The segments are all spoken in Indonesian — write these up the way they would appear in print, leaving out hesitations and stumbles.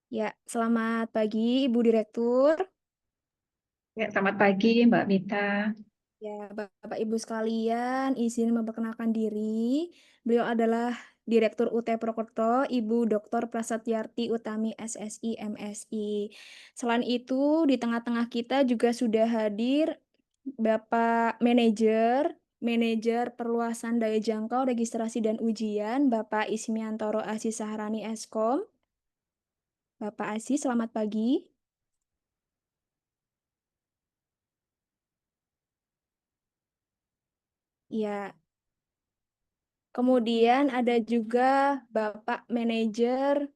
Ya, selamat pagi Ibu Direktur. Ya, selamat pagi Mbak Mita. Ya, Bapak Ibu sekalian, izin memperkenalkan diri. Beliau adalah Direktur UT Prokerto, Ibu Dr. Prasatyarti Utami SSI MSI. Selain itu, di tengah-tengah kita juga sudah hadir Bapak Manajer Perluasan Daya Jangkau Registrasi dan Ujian, Bapak Ismiantoro Aziz Sahrani Eskom. Bapak Aziz, selamat pagi. Ya, kemudian ada juga Bapak Manajer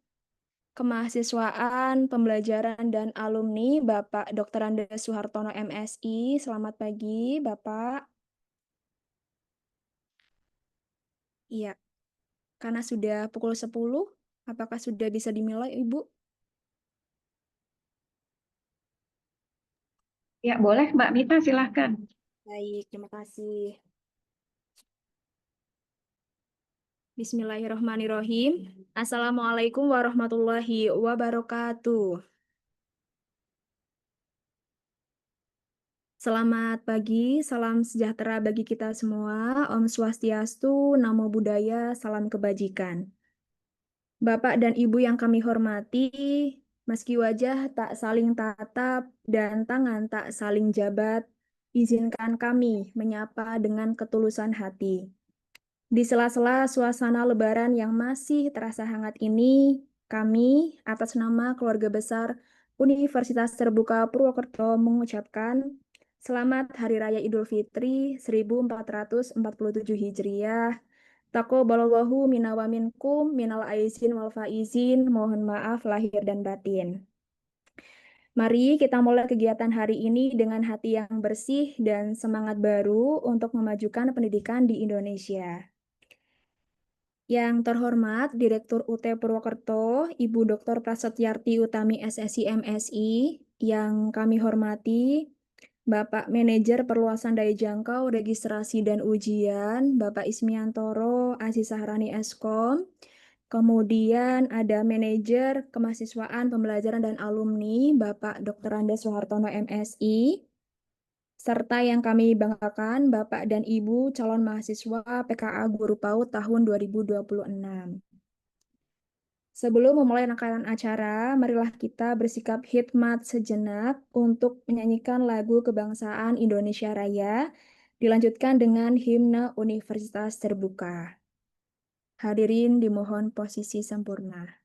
Kemahasiswaan, Pembelajaran dan Alumni, Bapak Dr. Andes Suhartono MSI. Selamat pagi, Bapak. Iya, karena sudah pukul 10, apakah sudah bisa dimulai, Ibu? Ya, boleh Mbak Mita, silahkan. Baik, terima kasih. Bismillahirrahmanirrahim. Assalamualaikum warahmatullahi wabarakatuh. Selamat pagi, salam sejahtera bagi kita semua. Om Swastiastu, Namo Buddhaya, salam kebajikan. Bapak dan Ibu yang kami hormati, meski wajah tak saling tatap dan tangan tak saling jabat, izinkan kami menyapa dengan ketulusan hati. Di sela-sela suasana Lebaran yang masih terasa hangat ini, kami atas nama keluarga besar Universitas Terbuka Purwokerto mengucapkan Selamat Hari Raya Idul Fitri 1447 Hijriah. Taqabbalallahu minna wa minkum minal aizin wal faizin. Mohon maaf lahir dan batin. Mari kita mulai kegiatan hari ini dengan hati yang bersih dan semangat baru untuk memajukan pendidikan di Indonesia. Yang terhormat Direktur UT Purwokerto, Ibu Dr. Prasetyarti Utami SSI MSI, yang kami hormati Bapak Manajer Perluasan Daya Jangkau Registrasi dan Ujian, Bapak Ismiantoro Aziz Sahrani Eskom, kemudian ada Manajer Kemahasiswaan Pembelajaran dan Alumni, Bapak Dr. Andes Soehartono MSI, serta yang kami banggakan Bapak dan Ibu calon mahasiswa PKA Guru PAUD tahun 2026. Sebelum memulai rangkaian acara, marilah kita bersikap hikmat sejenak untuk menyanyikan lagu kebangsaan Indonesia Raya, dilanjutkan dengan himne Universitas Terbuka. Hadirin dimohon posisi sempurna.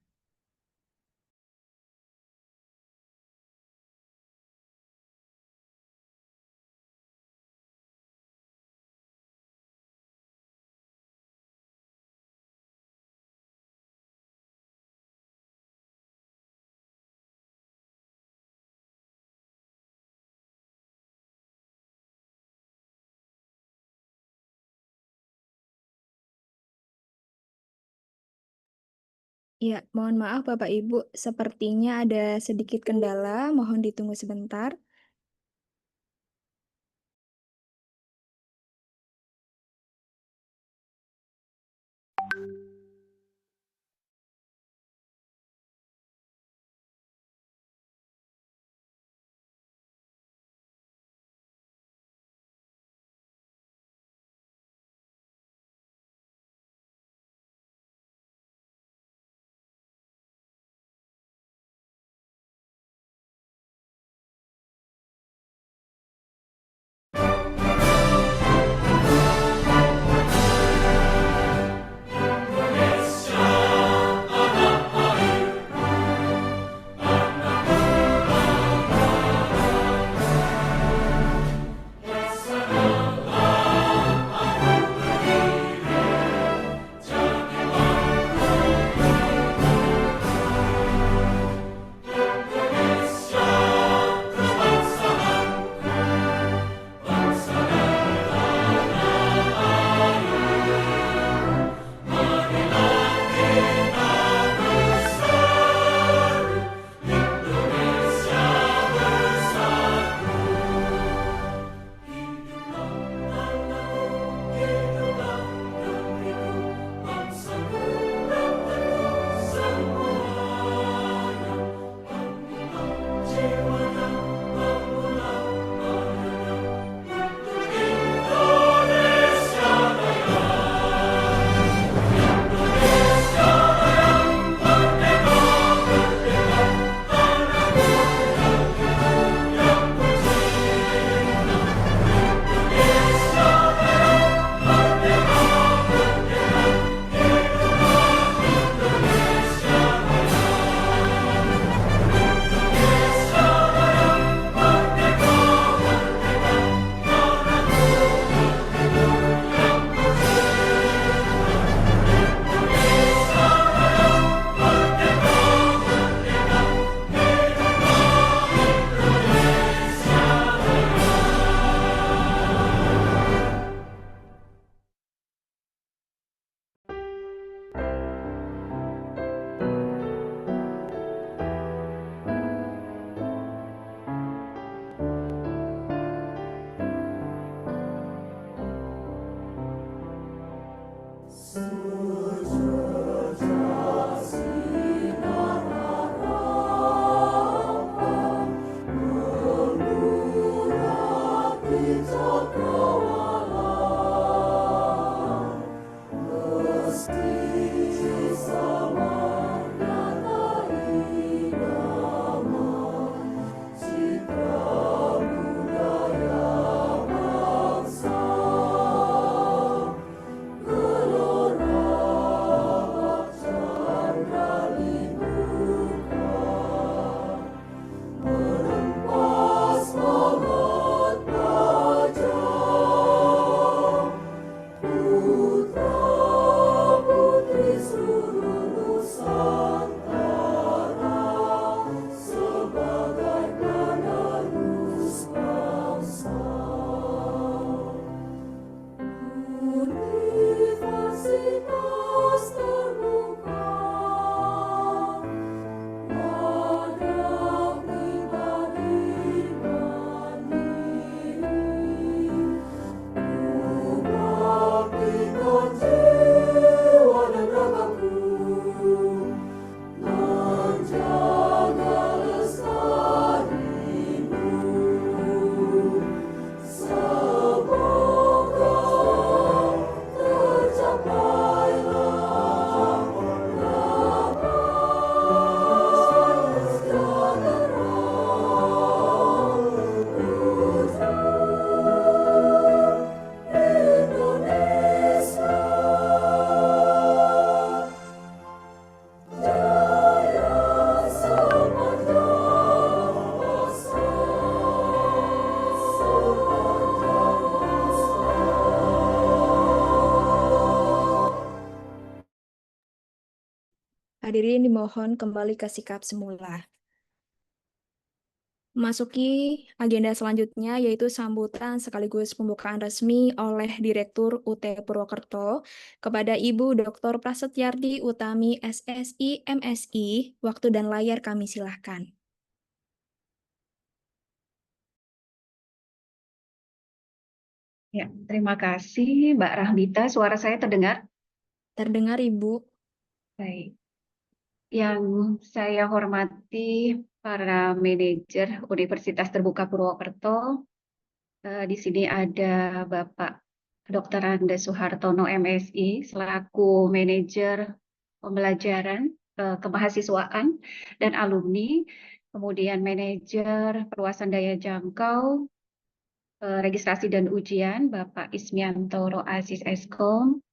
Ya, mohon maaf Bapak Ibu, sepertinya ada sedikit kendala, mohon ditunggu sebentar. Hadirin dimohon kembali ke sikap semula. Memasuki agenda selanjutnya yaitu sambutan sekaligus pembukaan resmi oleh Direktur UT Purwokerto kepada Ibu Dr. Prasetyardi Utami SSI MSI. Waktu dan layar kami silahkan. Ya, terima kasih Mbak Rahmita. Suara saya terdengar? Terdengar Ibu? Baik. Yang saya hormati para manajer Universitas Terbuka Purwokerto. Di sini ada Bapak Dr. Andes Suhartono MSI selaku manajer pembelajaran kemahasiswaan dan alumni, kemudian manajer perluasan daya jangkau registrasi dan ujian Bapak Ismianto Roasis Eskom,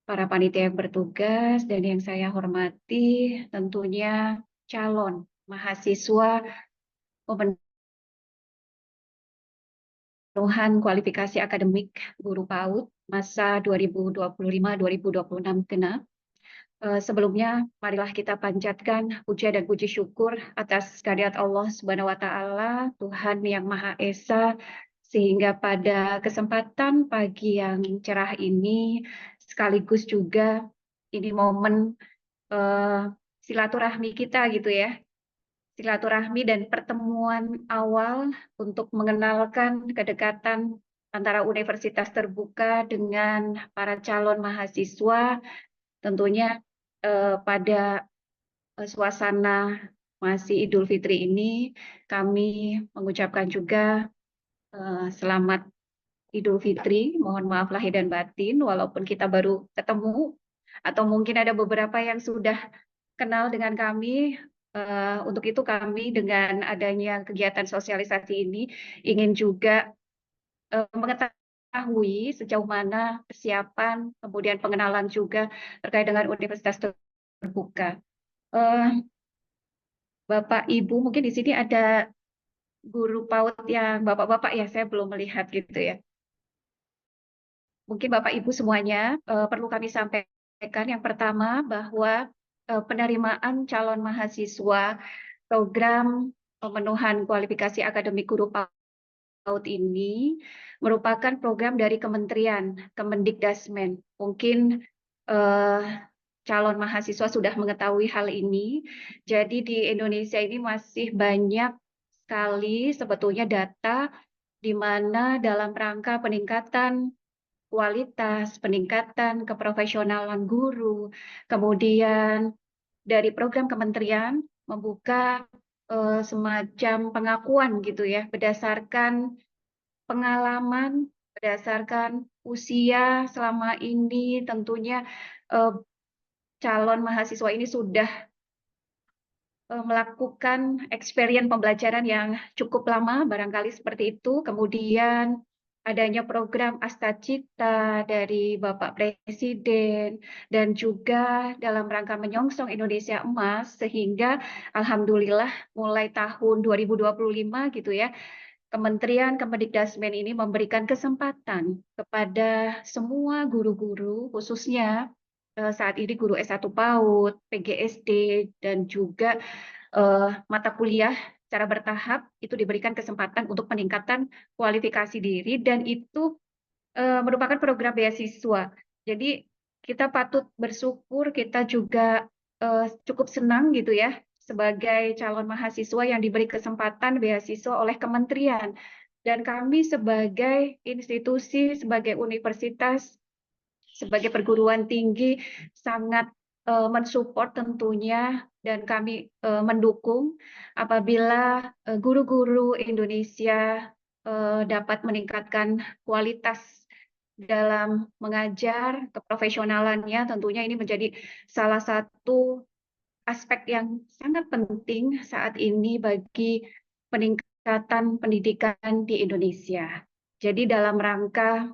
para panitia yang bertugas, dan yang saya hormati tentunya calon mahasiswa pemenuhan kualifikasi akademik guru PAUD masa 2025-2026 genap. Sebelumnya, marilah kita panjatkan puja dan puji syukur atas kehadirat Allah Subhanahu wa Ta'ala, Tuhan yang Maha Esa, sehingga pada kesempatan pagi yang cerah ini, sekaligus juga ini momen silaturahmi kita gitu ya, silaturahmi dan pertemuan awal untuk mengenalkan kedekatan antara universitas terbuka dengan para calon mahasiswa, tentunya pada suasana masih Idul Fitri ini kami mengucapkan juga selamat Idul Fitri, mohon maaf lahir dan batin walaupun kita baru ketemu atau mungkin ada beberapa yang sudah kenal dengan kami. Untuk itu kami dengan adanya kegiatan sosialisasi ini ingin juga mengetahui sejauh mana persiapan, kemudian pengenalan juga terkait dengan Universitas Terbuka. Bapak Ibu, mungkin di sini ada guru PAUD yang bapak-bapak ya, saya belum melihat gitu ya. Mungkin Bapak Ibu semuanya perlu kami sampaikan yang pertama bahwa penerimaan calon mahasiswa program pemenuhan kualifikasi akademik guru PAUD ini merupakan program dari Kementerian Kemendikdasmen. Mungkin calon mahasiswa sudah mengetahui hal ini. Jadi di Indonesia ini masih banyak sekali sebetulnya data di mana dalam rangka peningkatan kualitas, peningkatan keprofesionalan guru, kemudian dari program kementerian membuka semacam pengakuan gitu ya, berdasarkan pengalaman, berdasarkan usia selama ini tentunya eh, calon mahasiswa ini sudah melakukan experience pembelajaran yang cukup lama, barangkali seperti itu. Kemudian adanya program Astacita dari Bapak Presiden dan juga dalam rangka menyongsong Indonesia Emas, sehingga alhamdulillah mulai tahun 2025 gitu ya, Kementerian Kemendikbudrismen ini memberikan kesempatan kepada semua guru-guru, khususnya saat ini guru S1 PAUD, PGSD, dan juga mata kuliah secara bertahap itu diberikan kesempatan untuk peningkatan kualifikasi diri, dan itu merupakan program beasiswa. Jadi kita patut bersyukur, kita juga cukup senang gitu ya sebagai calon mahasiswa yang diberi kesempatan beasiswa oleh kementerian. Dan kami sebagai institusi, sebagai universitas, sebagai perguruan tinggi sangat mensupport tentunya, dan kami mendukung apabila guru-guru Indonesia dapat meningkatkan kualitas dalam mengajar, keprofesionalannya. Tentunya ini menjadi salah satu aspek yang sangat penting saat ini bagi peningkatan pendidikan di Indonesia. Jadi dalam rangka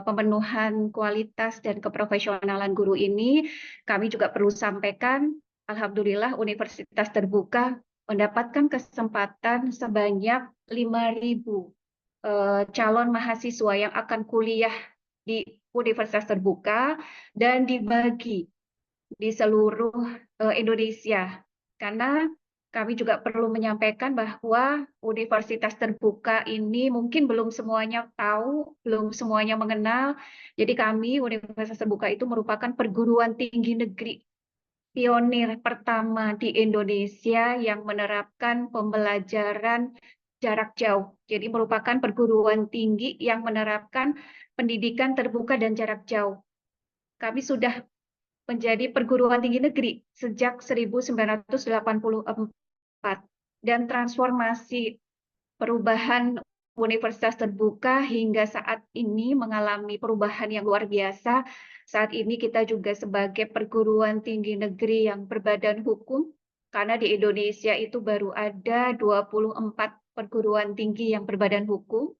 pemenuhan kualitas dan keprofesionalan guru ini, kami juga perlu sampaikan, alhamdulillah Universitas Terbuka mendapatkan kesempatan sebanyak 5.000 calon mahasiswa yang akan kuliah di Universitas Terbuka dan dibagi di seluruh Indonesia. Karena kami juga perlu menyampaikan bahwa Universitas Terbuka ini mungkin belum semuanya tahu, belum semuanya mengenal. Jadi kami, Universitas Terbuka itu merupakan perguruan tinggi negeri pionir pertama di Indonesia yang menerapkan pembelajaran jarak jauh. Jadi merupakan perguruan tinggi yang menerapkan pendidikan terbuka dan jarak jauh. Kami sudah menjadi perguruan tinggi negeri sejak 1984, dan transformasi perubahan Universitas Terbuka hingga saat ini mengalami perubahan yang luar biasa. Saat ini kita juga sebagai perguruan tinggi negeri yang berbadan hukum, karena di Indonesia itu baru ada 24 perguruan tinggi yang berbadan hukum.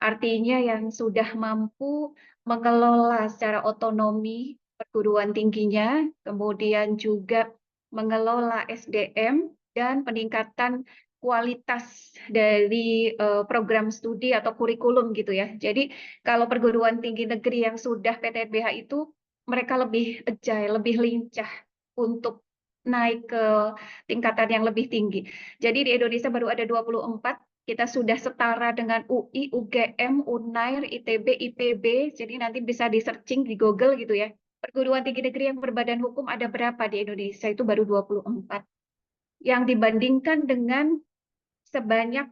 Artinya yang sudah mampu mengelola secara otonomi perguruan tingginya, kemudian juga mengelola SDM dan peningkatan kualitas dari program studi atau kurikulum gitu ya. Jadi kalau perguruan tinggi negeri yang sudah PTNBH itu mereka lebih agile, lebih lincah untuk naik ke tingkatan yang lebih tinggi. Jadi di Indonesia baru ada 24, kita sudah setara dengan UI, UGM, UNAIR, ITB, IPB. Jadi nanti bisa di searching di Google gitu ya. Perguruan tinggi negeri yang berbadan hukum ada berapa di Indonesia? Itu baru 24. Yang dibandingkan dengan sebanyak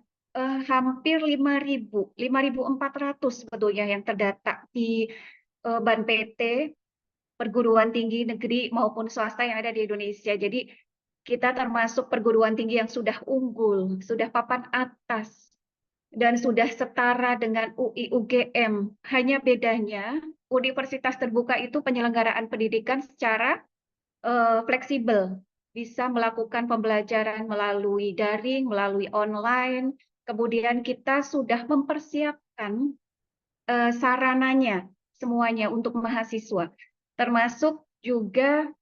hampir 5.000, 5.400 sebetulnya yang terdata di BAN PT, perguruan tinggi negeri maupun swasta yang ada di Indonesia. Jadi kita termasuk perguruan tinggi yang sudah unggul, sudah papan atas, dan sudah setara dengan UI UGM. Hanya bedanya Universitas Terbuka itu penyelenggaraan pendidikan secara fleksibel, bisa melakukan pembelajaran melalui daring, melalui online. Kemudian kita sudah mempersiapkan sarananya semuanya untuk mahasiswa, termasuk juga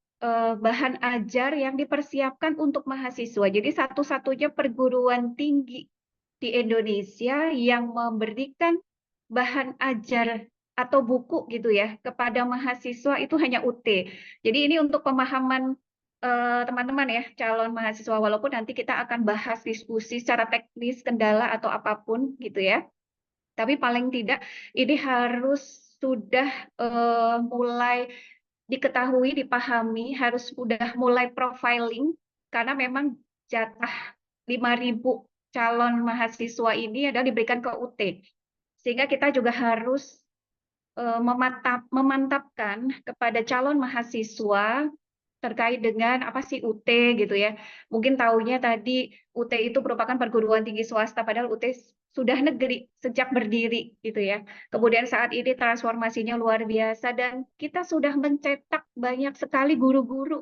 bahan ajar yang dipersiapkan untuk mahasiswa. Jadi satu-satunya perguruan tinggi di Indonesia yang memberikan bahan ajar atau buku gitu ya kepada mahasiswa itu hanya UT. Jadi ini untuk pemahaman teman-teman ya, calon mahasiswa, walaupun nanti kita akan bahas diskusi secara teknis, kendala atau apapun gitu ya. Tapi paling tidak ini harus sudah mulai diketahui, dipahami, harus sudah mulai profiling, karena memang jatah 5.000 calon mahasiswa ini adalah diberikan ke UT. Sehingga kita juga harus memantapkan kepada calon mahasiswa terkait dengan apa sih UT gitu ya. Mungkin taunya tadi UT itu merupakan perguruan tinggi swasta, padahal UT sudah negeri sejak berdiri gitu ya. Kemudian saat ini transformasinya luar biasa dan kita sudah mencetak banyak sekali guru-guru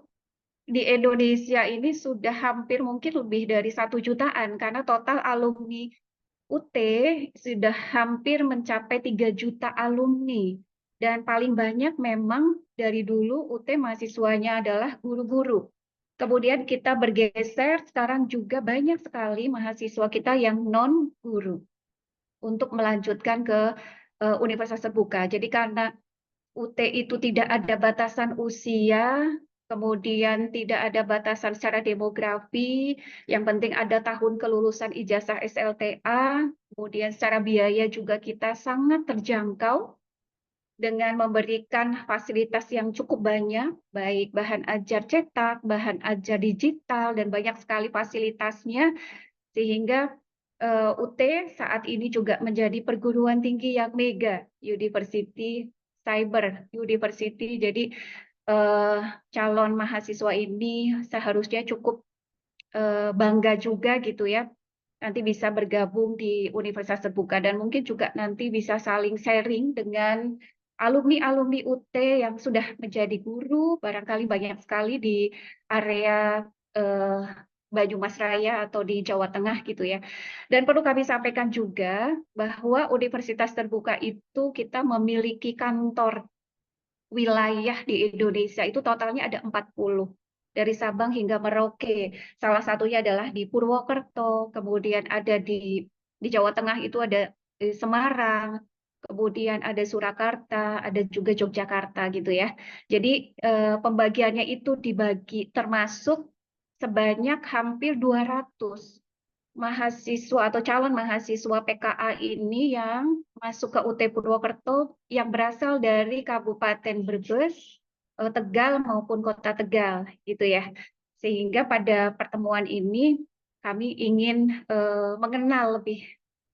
di Indonesia ini sudah hampir mungkin lebih dari 1 jutaan karena total alumni UT sudah hampir mencapai 3 juta alumni. Dan paling banyak memang dari dulu UT mahasiswanya adalah guru-guru. Kemudian kita bergeser, sekarang juga banyak sekali mahasiswa kita yang non-guru untuk melanjutkan ke universitas terbuka. Jadi karena UT itu tidak ada batasan usia, kemudian tidak ada batasan secara demografi, yang penting ada tahun kelulusan ijazah SLTA, kemudian secara biaya juga kita sangat terjangkau dengan memberikan fasilitas yang cukup banyak, baik bahan ajar cetak, bahan ajar digital, dan banyak sekali fasilitasnya, sehingga UT saat ini juga menjadi perguruan tinggi yang mega, University Cyber University. Jadi calon mahasiswa ini seharusnya cukup bangga juga gitu ya, nanti bisa bergabung di universitas terbuka dan mungkin juga nanti bisa saling sharing dengan alumni-alumni UT yang sudah menjadi guru, barangkali banyak sekali di area eh, Banyumas Raya atau di Jawa Tengah gitu ya. Dan perlu kami sampaikan juga bahwa universitas terbuka itu kita memiliki kantor wilayah di Indonesia itu totalnya ada 40 dari Sabang hingga Merauke. Salah satunya adalah di Purwokerto, kemudian ada di Jawa Tengah itu ada di Semarang, kemudian ada Surakarta, ada juga Yogyakarta gitu ya. Jadi pembagiannya itu dibagi termasuk sebanyak hampir 200 mahasiswa atau calon mahasiswa PKA ini yang masuk ke UT Purwokerto yang berasal dari Kabupaten Brebes, Tegal maupun Kota Tegal gitu ya. Sehingga pada pertemuan ini kami ingin mengenal lebih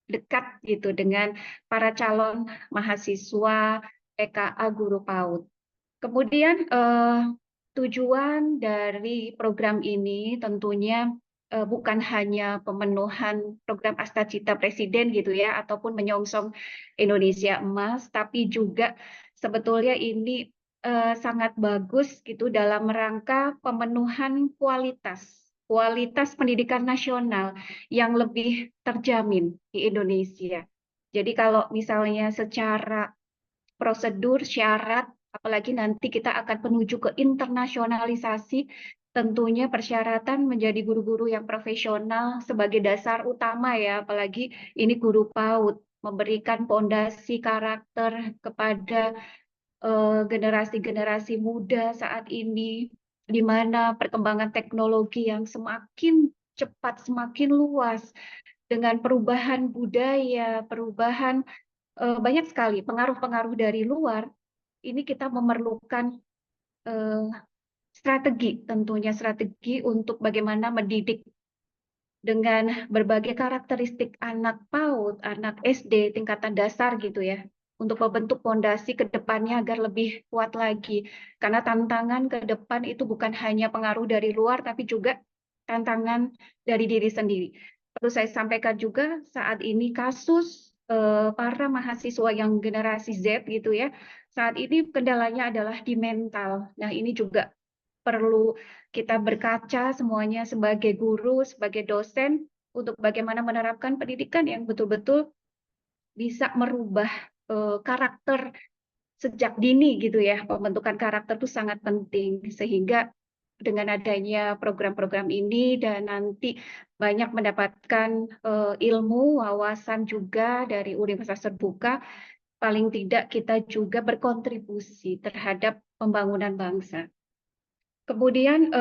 dekat gitu dengan para calon mahasiswa PKA Guru PAUD. Kemudian tujuan dari program ini tentunya bukan hanya pemenuhan program Astacita Presiden gitu ya, ataupun menyongsong Indonesia Emas, tapi juga sebetulnya ini sangat bagus gitu dalam rangka pemenuhan kualitas pendidikan nasional yang lebih terjamin di Indonesia. Jadi kalau misalnya secara prosedur, syarat, apalagi nanti kita akan menuju ke internasionalisasi, tentunya persyaratan menjadi guru-guru yang profesional sebagai dasar utama ya, apalagi ini guru PAUD, memberikan pondasi karakter kepada generasi-generasi muda saat ini, di mana perkembangan teknologi yang semakin cepat, semakin luas, dengan perubahan budaya, perubahan banyak sekali pengaruh-pengaruh dari luar, ini kita memerlukan eh, strategi, tentunya strategi untuk bagaimana mendidik dengan berbagai karakteristik anak PAUD, anak SD, tingkatan dasar gitu ya, untuk membentuk fondasi ke depannya agar lebih kuat lagi. Karena tantangan ke depan itu bukan hanya pengaruh dari luar, tapi juga tantangan dari diri sendiri. Perlu saya sampaikan juga saat ini kasus para mahasiswa yang generasi Z gitu ya, saat ini kendalanya adalah di mental. Nah ini juga perlu kita berkaca semuanya sebagai guru, sebagai dosen, untuk bagaimana menerapkan pendidikan yang betul-betul bisa merubah karakter sejak dini gitu ya. Pembentukan karakter itu sangat penting sehingga dengan adanya program-program ini dan nanti banyak mendapatkan ilmu, wawasan juga dari universitas terbuka, paling tidak kita juga berkontribusi terhadap pembangunan bangsa. Kemudian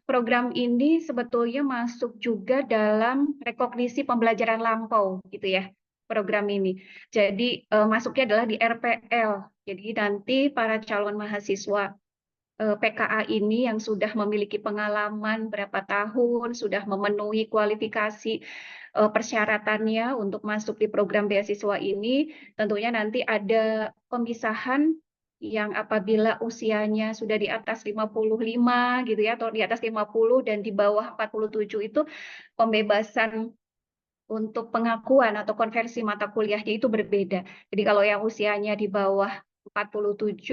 program ini sebetulnya masuk juga dalam rekognisi pembelajaran lampau gitu ya, program ini. Jadi masuknya adalah di RPL. Jadi nanti para calon mahasiswa PKA ini yang sudah memiliki pengalaman berapa tahun, sudah memenuhi kualifikasi persyaratannya untuk masuk di program beasiswa ini, tentunya nanti ada pemisahan yang apabila usianya sudah di atas 55 gitu ya, atau di atas 50 dan di bawah 47 itu pembebasan untuk pengakuan atau konversi mata kuliahnya itu berbeda. Jadi kalau yang usianya di bawah 47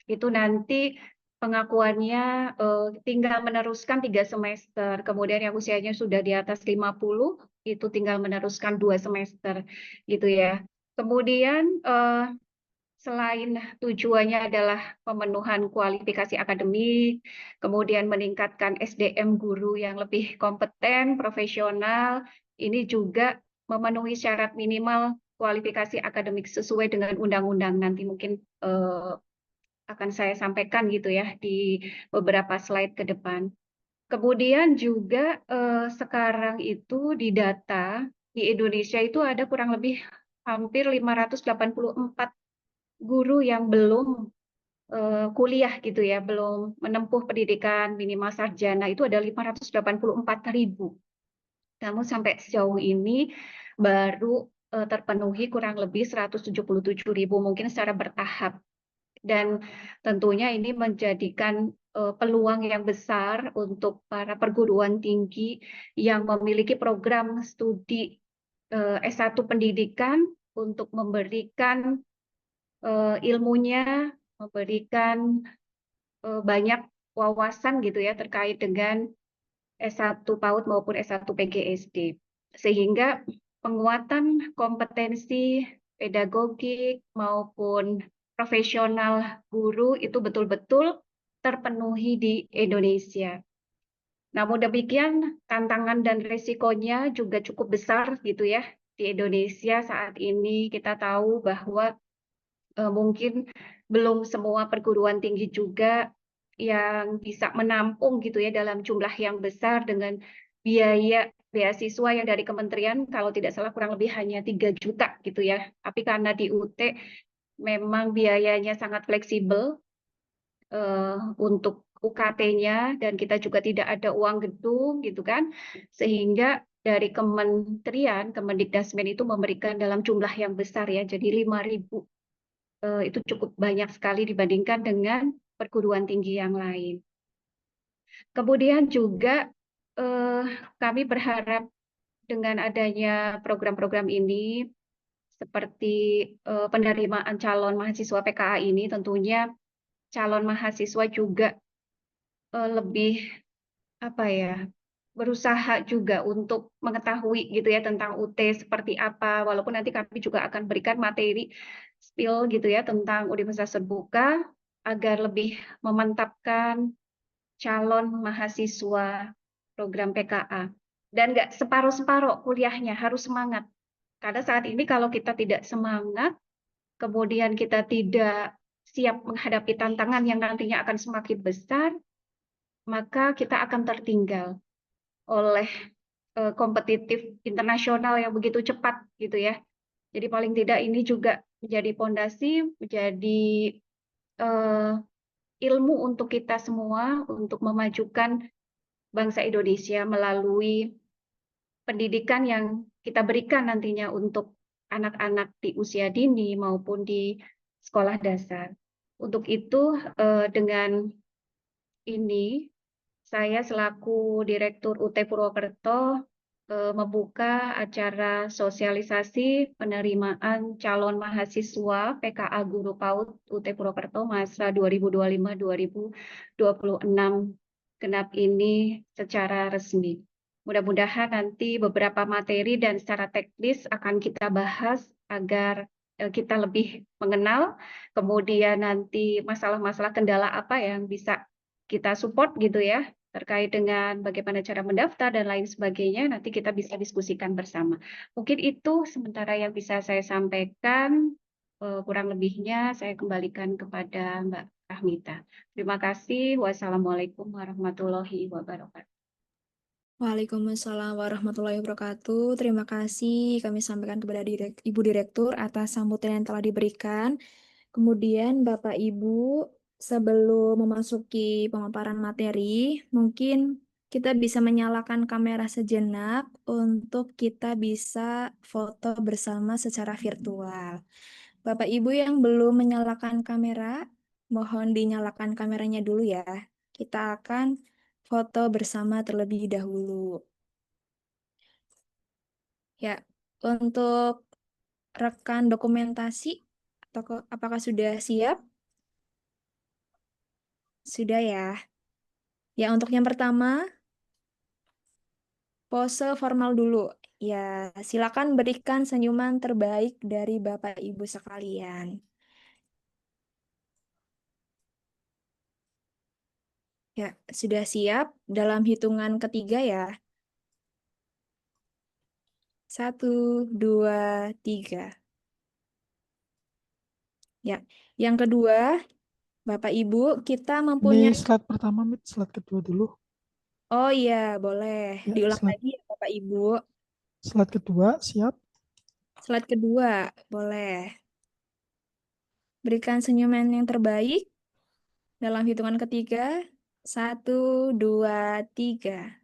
itu nanti pengakuannya tinggal meneruskan 3 semester. Kemudian yang usianya sudah di atas 50 itu tinggal meneruskan 2 semester gitu ya. Kemudian selain tujuannya adalah pemenuhan kualifikasi akademik, kemudian meningkatkan SDM guru yang lebih kompeten, profesional, ini juga memenuhi syarat minimal kualifikasi akademik sesuai dengan undang-undang. Nanti mungkin akan saya sampaikan gitu ya di beberapa slide ke depan. Kemudian juga sekarang itu di data di Indonesia itu ada kurang lebih hampir 584 guru yang belum kuliah gitu ya, belum menempuh pendidikan minimal sarjana, itu ada 584.000. Namun sampai sejauh ini baru terpenuhi kurang lebih 177.000, mungkin secara bertahap. Dan tentunya ini menjadikan peluang yang besar untuk para perguruan tinggi yang memiliki program studi S1 pendidikan untuk memberikan ilmunya, memberikan banyak wawasan gitu ya terkait dengan S1 PAUD maupun S1 PGSD. Sehingga penguatan kompetensi pedagogik maupun profesional guru itu betul-betul terpenuhi di Indonesia. Namun demikian, tantangan dan resikonya juga cukup besar gitu ya. Di Indonesia saat ini kita tahu bahwa mungkin belum semua perguruan tinggi juga yang bisa menampung gitu ya dalam jumlah yang besar dengan biaya beasiswa yang dari kementerian kalau tidak salah kurang lebih hanya 3 juta gitu ya. Tapi karena di UT memang biayanya sangat fleksibel untuk UKT-nya dan kita juga tidak ada uang gedung gitu kan. Sehingga dari kementerian, Kemendikdasmen itu memberikan dalam jumlah yang besar ya. Jadi 5.000 itu cukup banyak sekali dibandingkan dengan perguruan tinggi yang lain. Kemudian juga kami berharap dengan adanya program-program ini seperti penerimaan calon mahasiswa PKA ini, tentunya calon mahasiswa juga lebih apa ya, berusaha juga untuk mengetahui gitu ya tentang UT seperti apa, walaupun nanti kami juga akan berikan materi spill gitu ya tentang universitas terbuka agar lebih memantapkan calon mahasiswa program PKA. Dan nggak separuh-separuh kuliahnya, harus semangat. Karena saat ini kalau kita tidak semangat, kemudian kita tidak siap menghadapi tantangan yang nantinya akan semakin besar, maka kita akan tertinggal oleh kompetitif internasional yang begitu cepat gitu ya. Jadi paling tidak ini juga menjadi fondasi, menjadi ilmu untuk kita semua untuk memajukan bangsa Indonesia melalui pendidikan yang kita berikan nantinya untuk anak-anak di usia dini maupun di sekolah dasar. Untuk itu dengan ini saya selaku Direktur UT Purwokerto membuka acara sosialisasi penerimaan calon mahasiswa PKA Guru PAUD UT Purwokerto masa 2025-2026 genap ini secara resmi. Mudah-mudahan nanti beberapa materi dan secara teknis akan kita bahas agar kita lebih mengenal, kemudian nanti masalah-masalah kendala apa yang bisa kita support gitu ya terkait dengan bagaimana cara mendaftar dan lain sebagainya, nanti kita bisa diskusikan bersama. Mungkin itu sementara yang bisa saya sampaikan, kurang lebihnya saya kembalikan kepada Mbak Rahmita. Terima kasih. Wassalamualaikum warahmatullahi wabarakatuh. Waalaikumsalam warahmatullahi wabarakatuh. Terima kasih kami sampaikan kepada Ibu Direktur atas sambutan yang telah diberikan. Kemudian Bapak Ibu, Sebelum memasuki pemaparan materi, mungkin kita bisa menyalakan kamera sejenak untuk kita bisa foto bersama secara virtual. Bapak Ibu yang belum menyalakan kamera, mohon dinyalakan kameranya dulu ya. Kita akan foto bersama terlebih dahulu. Ya, untuk rekan dokumentasi, apakah sudah siap? Sudah ya. Ya, untuk yang pertama, pose formal dulu. Ya, silakan berikan senyuman terbaik dari Bapak Ibu sekalian. Ya, sudah siap dalam hitungan ketiga ya. Satu, dua, tiga. Ya, yang kedua, Bapak Ibu, kita Ini mempunyai. slide pertama, Mit. Slide kedua dulu. Oh iya, boleh. Ya, Diulang slide, lagi ya, Bapak Ibu. slide kedua, siap. Slide kedua, boleh. Berikan senyuman yang terbaik dalam hitungan ketiga. Satu, dua, tiga.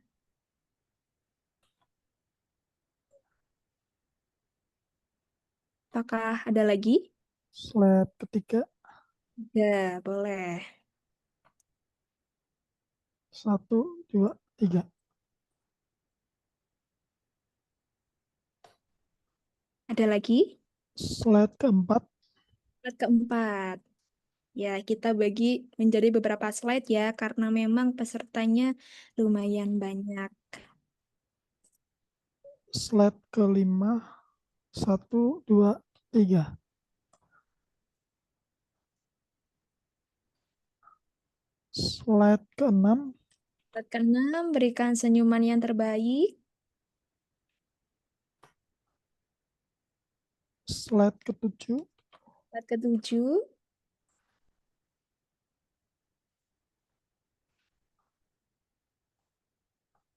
Apakah ada lagi? Slide ketiga, Ya, boleh. satu, dua, tiga. Ada lagi? Slide keempat, Slide keempat. Ya, kita bagi menjadi beberapa slide ya, karena memang pesertanya lumayan banyak. slide kelima, satu, dua, tiga. Slide keenam, Slide keenam, berikan senyuman yang terbaik. slide ketujuh, Slide ketujuh.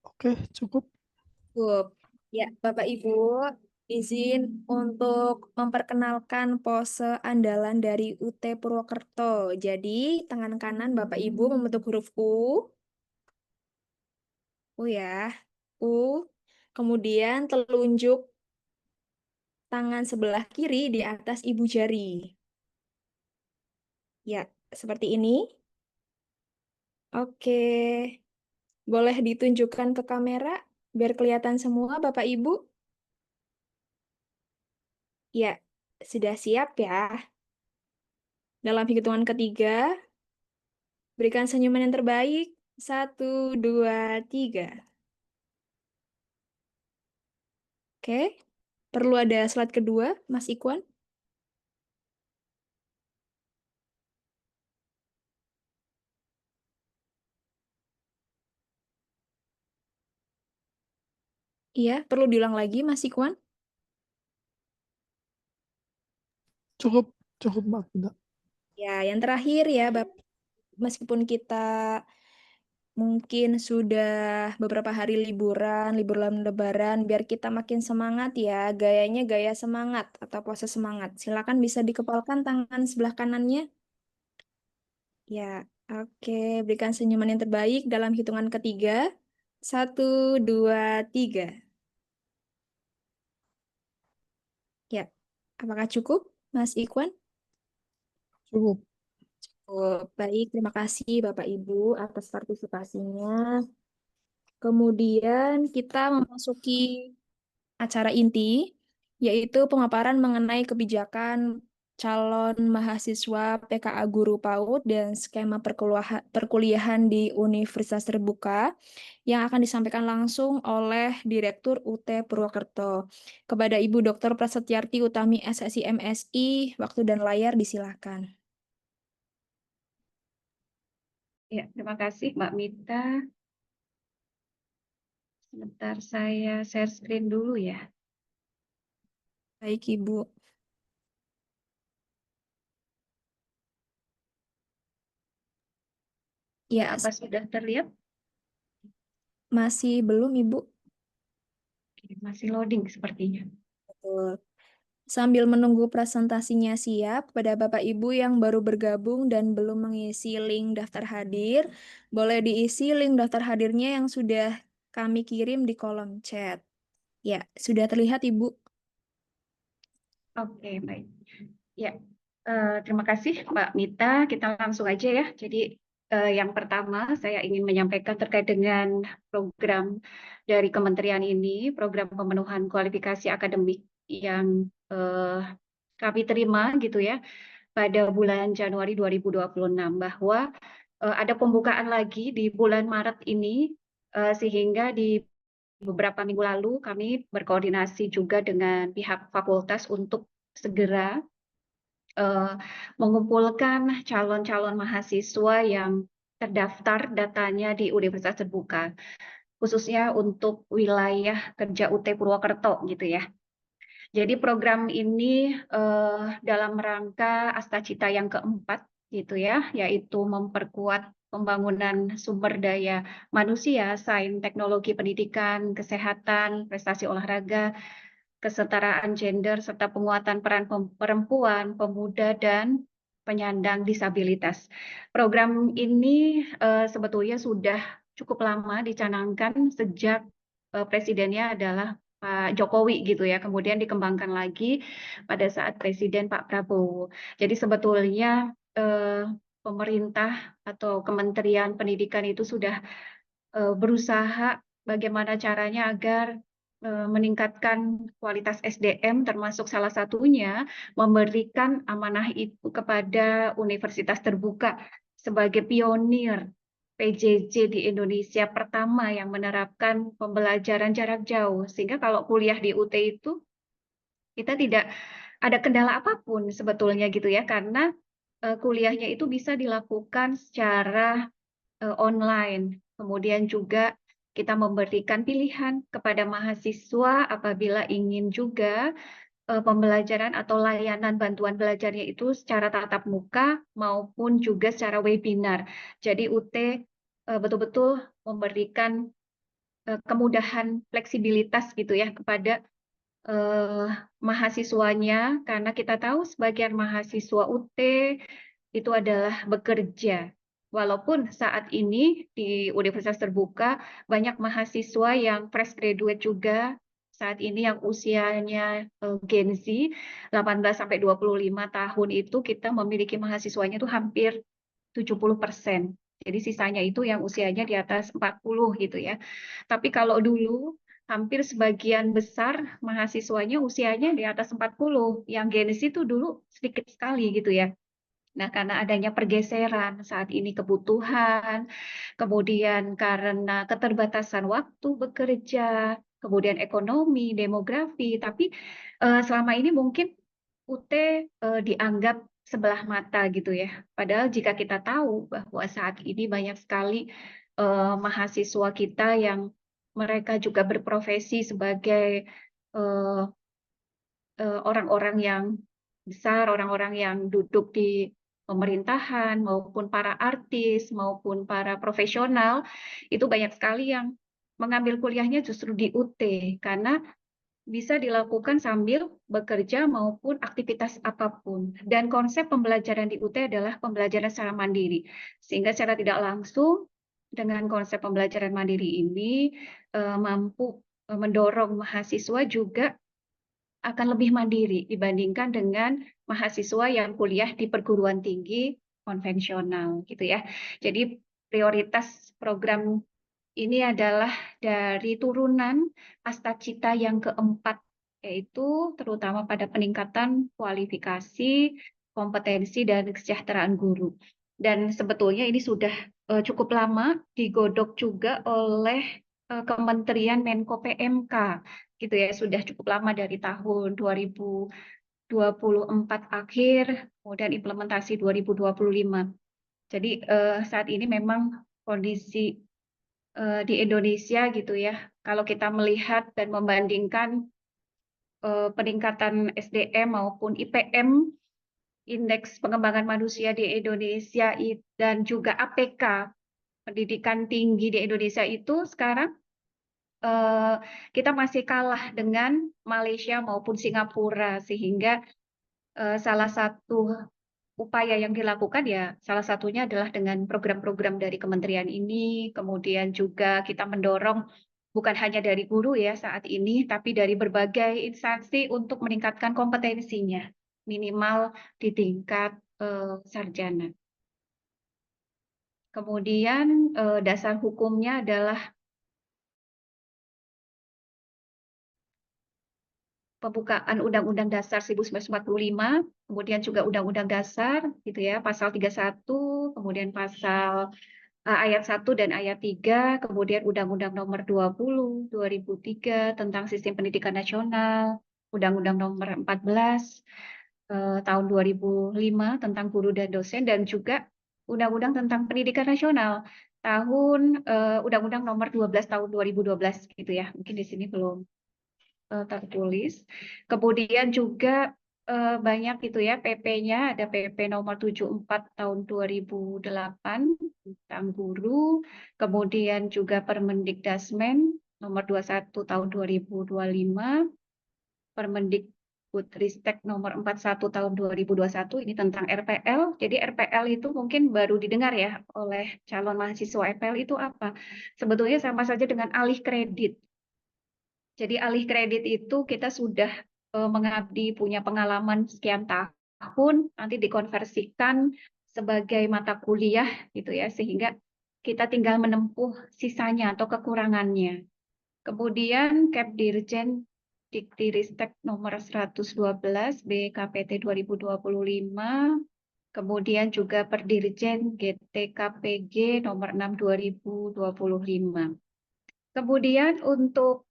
oke, cukup. Cukup. Ya, Bapak Ibu, izin untuk memperkenalkan pose andalan dari UT Purwokerto. Jadi, tangan kanan Bapak Ibu membentuk huruf U. U ya. U. Kemudian telunjuk tangan sebelah kiri di atas ibu jari. Ya, seperti ini. Oke. Boleh ditunjukkan ke kamera biar kelihatan semua Bapak Ibu? Ya, sudah siap ya. Dalam hitungan ketiga, berikan senyuman yang terbaik. Satu, dua, tiga. Oke. Perlu ada slide kedua, Mas Ikwan? Iya, perlu diulang lagi, Mas Ikwan? Cukup, cukup, Mbak Bunda. Ya, yang terakhir ya, meskipun kita mungkin sudah beberapa hari liburan, liburan lebaran, biar kita makin semangat ya, gayanya gaya semangat atau pose semangat. Silakan bisa dikepalkan tangan sebelah kanannya. Ya, oke. Berikan senyuman yang terbaik dalam hitungan ketiga. Satu, dua, tiga. Ya, apakah cukup, Mas Ikwan? Cukup. Oh, baik, terima kasih Bapak Ibu atas partisipasinya. Kemudian kita memasuki acara inti, yaitu pemaparan mengenai kebijakan calon mahasiswa PKA Guru PAUD dan skema perkuliahan di Universitas Terbuka yang akan disampaikan langsung oleh Direktur UT Purwokerto. Kepada Ibu Dr. Prasetyarti Utami SSI MSI, waktu dan layar disilakan. Ya, terima kasih Mbak Mita. Sebentar saya share screen dulu ya. Baik, Ibu. Ya, Apa sudah terlihat? masih belum, Ibu. Oke, masih loading sepertinya. Betul. Sambil menunggu presentasinya siap, kepada Bapak Ibu yang baru bergabung dan belum mengisi link daftar hadir, boleh diisi link daftar hadirnya yang sudah kami kirim di kolom chat. Ya, sudah terlihat Ibu. Oke, baik. Ya, terima kasih Mbak Mita. Kita langsung aja ya. Jadi yang pertama saya ingin menyampaikan terkait dengan program dari kementerian ini, program pemenuhan kualifikasi akademik yang kami terima gitu ya pada bulan Januari 2026, bahwa ada pembukaan lagi di bulan Maret ini, sehingga di beberapa minggu lalu kami berkoordinasi juga dengan pihak fakultas untuk segera eh, mengumpulkan calon-calon mahasiswa yang terdaftar datanya di Universitas Terbuka, khususnya untuk wilayah kerja UT Purwokerto gitu ya. Jadi program ini dalam rangka Astacita yang keempat gitu ya, yaitu memperkuat pembangunan sumber daya manusia, sains, teknologi, pendidikan, kesehatan, prestasi olahraga, kesetaraan gender, serta penguatan peran perempuan, pemuda, dan penyandang disabilitas. Program ini sebetulnya sudah cukup lama dicanangkan sejak presidennya adalah Pak Jokowi gitu ya, kemudian dikembangkan lagi pada saat Presiden Pak Prabowo. Jadi sebetulnya pemerintah atau Kementerian Pendidikan itu sudah berusaha bagaimana caranya agar meningkatkan kualitas SDM, termasuk salah satunya memberikan amanah itu kepada Universitas Terbuka sebagai pionir PJJ di Indonesia pertama yang menerapkan pembelajaran jarak jauh. Sehingga kalau kuliah di UT itu kita tidak ada kendala apapun sebetulnya gitu ya, karena kuliahnya itu bisa dilakukan secara online. Kemudian juga kita memberikan pilihan kepada mahasiswa apabila ingin juga pembelajaran atau layanan bantuan belajarnya itu secara tatap muka maupun juga secara webinar. Jadi UT betul-betul memberikan kemudahan fleksibilitas gitu ya kepada mahasiswanya, karena kita tahu sebagian mahasiswa UT itu adalah bekerja. Walaupun saat ini di Universitas Terbuka banyak mahasiswa yang fresh graduate juga saat ini yang usianya Gen Z 18 sampai 25 tahun itu kita memiliki mahasiswanya itu hampir 70%. Jadi sisanya itu yang usianya di atas 40 gitu ya. Tapi kalau dulu hampir sebagian besar mahasiswanya usianya di atas 40. Yang Gen Z itu dulu sedikit sekali gitu ya. Nah, karena adanya pergeseran saat ini kebutuhan, kemudian karena keterbatasan waktu bekerja, kemudian ekonomi, demografi, tapi selama ini mungkin UT dianggap sebelah mata gitu ya. Padahal jika kita tahu bahwa saat ini banyak sekali mahasiswa kita yang mereka juga berprofesi sebagai eh, orang-orang yang besar, orang-orang yang duduk di pemerintahan, maupun para artis, maupun para profesional, itu banyak sekali yang mengambil kuliahnya justru di UT, karena bisa dilakukan sambil bekerja maupun aktivitas apapun. Dan konsep pembelajaran di UT adalah pembelajaran secara mandiri, sehingga secara tidak langsung dengan konsep pembelajaran mandiri ini mampu mendorong mahasiswa juga akan lebih mandiri dibandingkan dengan mahasiswa yang kuliah di perguruan tinggi konvensional gitu ya. Jadi prioritas program ini adalah dari turunan Astacita yang keempat, yaitu terutama pada peningkatan kualifikasi, kompetensi, dan kesejahteraan guru. Dan sebetulnya ini sudah cukup lama digodok juga oleh Kementerian Menko PMK gitu ya, sudah cukup lama dari tahun 2024 akhir, kemudian implementasi 2025. Jadi saat ini memang kondisi di Indonesia gitu ya, kalau kita melihat dan membandingkan peningkatan SDM maupun IPM, Indeks Pengembangan Manusia di Indonesia, dan juga APK, pendidikan tinggi di Indonesia itu sekarang kita masih kalah dengan Malaysia maupun Singapura, sehingga salah satu upaya yang dilakukan ya salah satunya adalah dengan program-program dari kementerian ini, kemudian juga kita mendorong bukan hanya dari guru ya saat ini, tapi dari berbagai instansi untuk meningkatkan kompetensinya, minimal di tingkat sarjana. Kemudian dasar hukumnya adalah pembukaan Undang-Undang Dasar 1945, kemudian juga Undang-Undang Dasar gitu ya, pasal 31, kemudian pasal ayat 1 dan ayat 3, kemudian Undang-Undang Nomor 20 2003 tentang Sistem Pendidikan Nasional, Undang-Undang Nomor 14 tahun 2005 tentang guru dan dosen, dan juga Undang-Undang tentang Pendidikan Nasional Undang-Undang Nomor 12 tahun 2012 gitu ya. Mungkin di sini belum tertulis. Kemudian juga banyak itu ya PP-nya, ada PP nomor 74 tahun 2008 tentang guru, kemudian juga Permendikdasmen nomor 21 tahun 2025, Permendikbudristek nomor 41 tahun 2021 ini tentang RPL. Jadi RPL itu mungkin baru didengar ya oleh calon mahasiswa. RPL itu apa? Sebetulnya sama saja dengan alih kredit. Jadi alih kredit itu kita sudah mengabdi, punya pengalaman sekian tahun, nanti dikonversikan sebagai mata kuliah gitu ya, sehingga kita tinggal menempuh sisanya atau kekurangannya. Kemudian Kepdirjen Diktiristek nomor 112 BKPT 2025, kemudian juga Perdirjen GTKPG nomor 6 2025. Kemudian untuk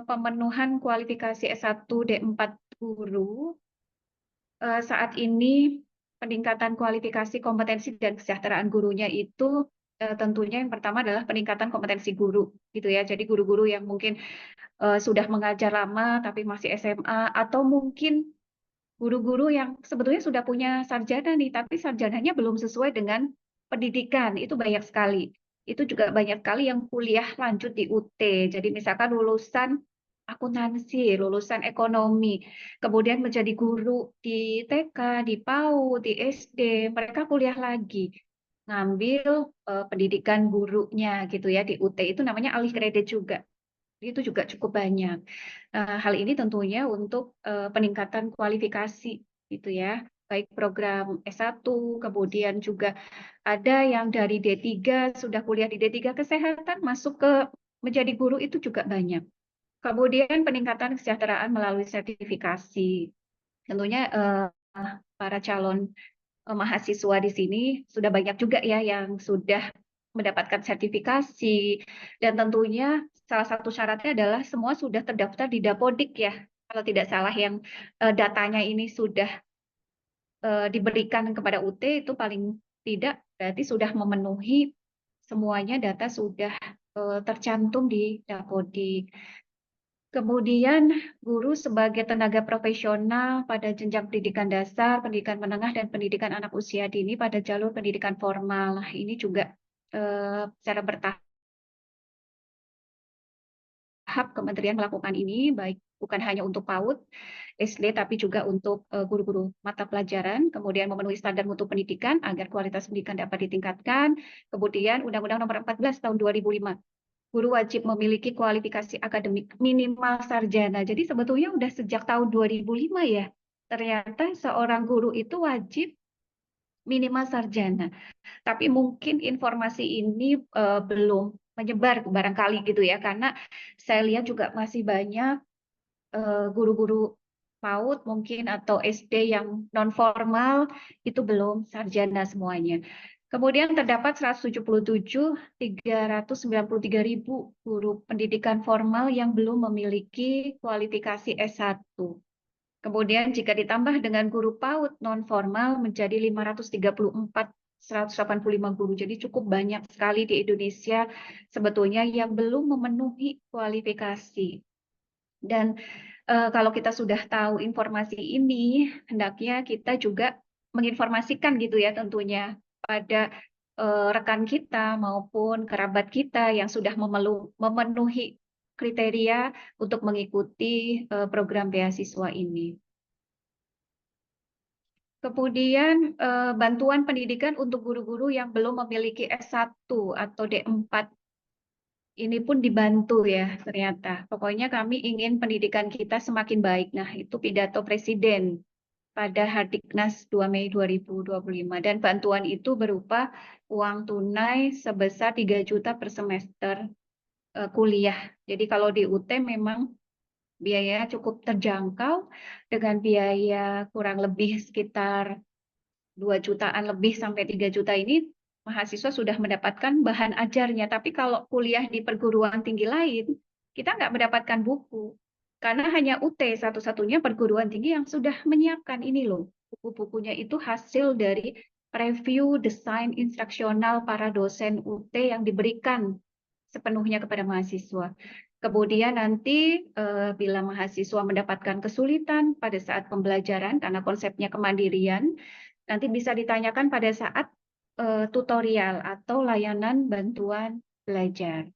pemenuhan kualifikasi S1 D4 guru, saat ini peningkatan kualifikasi kompetensi dan kesejahteraan gurunya itu tentunya yang pertama adalah peningkatan kompetensi guru gitu ya. Jadi guru-guru yang mungkin sudah mengajar lama tapi masih SMA, atau mungkin guru-guru yang sebetulnya sudah punya sarjana nih, tapi sarjananya belum sesuai dengan pendidikan, itu banyak sekali. Itu juga banyak sekali yang kuliah lanjut di UT. Jadi misalkan lulusan akuntansi, lulusan ekonomi, kemudian menjadi guru di TK, di PAUD, di SD, mereka kuliah lagi, ngambil pendidikan gurunya gitu ya di UT, itu namanya alih kredit juga. Itu juga cukup banyak. Hal ini tentunya untuk peningkatan kualifikasi gitu ya, baik program S1, kemudian juga ada yang dari D3 sudah kuliah di D3 kesehatan masuk ke menjadi guru, itu juga banyak. Kemudian peningkatan kesejahteraan melalui sertifikasi. Tentunya para calon mahasiswa di sini sudah banyak juga ya yang sudah mendapatkan sertifikasi, dan tentunya salah satu syaratnya adalah semua sudah terdaftar di Dapodik ya, kalau tidak salah, yang datanya ini sudah diberikan kepada UT, itu paling tidak berarti sudah memenuhi semuanya, data sudah tercantum di Dapodik. Kemudian guru sebagai tenaga profesional pada jenjang pendidikan dasar, pendidikan menengah, dan pendidikan anak usia dini pada jalur pendidikan formal. Nah, ini juga secara bertahap Kementerian melakukan ini, baik bukan hanya untuk PAUD, SD, tapi juga untuk guru-guru mata pelajaran, kemudian memenuhi standar mutu pendidikan agar kualitas pendidikan dapat ditingkatkan. Kemudian Undang-Undang Nomor 14 tahun 2005, guru wajib memiliki kualifikasi akademik minimal sarjana. Jadi sebetulnya udah sejak tahun 2005 ya, ternyata seorang guru itu wajib minimal sarjana. Tapi mungkin informasi ini belum menyebar barangkali gitu ya, karena saya lihat juga masih banyak guru-guru PAUD mungkin atau SD yang non formal itu belum sarjana semuanya. Kemudian terdapat 393.000 guru pendidikan formal yang belum memiliki kualifikasi S1. Kemudian jika ditambah dengan guru PAUD non formal menjadi 185 guru. Jadi cukup banyak sekali di Indonesia sebetulnya yang belum memenuhi kualifikasi. Dan kalau kita sudah tahu informasi ini, hendaknya kita juga menginformasikan gitu ya tentunya pada rekan kita maupun kerabat kita yang sudah memenuhi kriteria untuk mengikuti program beasiswa ini. Kemudian bantuan pendidikan untuk guru-guru yang belum memiliki S1 atau D4 ini pun dibantu ya ternyata. Pokoknya kami ingin pendidikan kita semakin baik. Nah, itu pidato Presiden pada Hardiknas 2 Mei 2025. Dan bantuan itu berupa uang tunai sebesar 3 juta per semester kuliah. Jadi kalau di UT memang biayanya cukup terjangkau dengan biaya kurang lebih sekitar 2 jutaan lebih sampai 3 juta ini mahasiswa sudah mendapatkan bahan ajarnya. Tapi kalau kuliah di perguruan tinggi lain, kita nggak mendapatkan buku. Karena hanya UT satu-satunya perguruan tinggi yang sudah menyiapkan ini loh. Buku-bukunya itu hasil dari review desain instruksional para dosen UT yang diberikan sepenuhnya kepada mahasiswa. Kemudian nanti bila mahasiswa mendapatkan kesulitan pada saat pembelajaran karena konsepnya kemandirian, nanti bisa ditanyakan pada saat tutorial atau layanan bantuan belajar.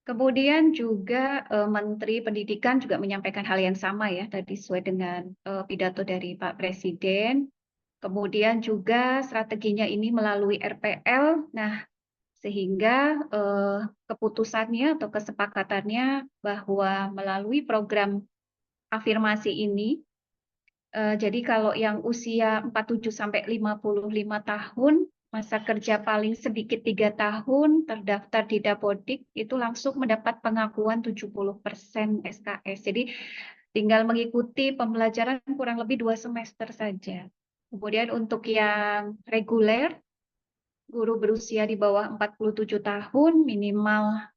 Kemudian juga Menteri Pendidikan juga menyampaikan hal yang sama ya, tadi sesuai dengan pidato dari Pak Presiden. Kemudian juga strateginya ini melalui RPL. Nah, sehingga keputusannya atau kesepakatannya bahwa melalui program afirmasi ini, jadi kalau yang usia 47 sampai 55 tahun, masa kerja paling sedikit 3 tahun, terdaftar di Dapodik, itu langsung mendapat pengakuan 70% SKS. Jadi tinggal mengikuti pembelajaran kurang lebih 2 semester saja. Kemudian untuk yang reguler, guru berusia di bawah 47 tahun, minimal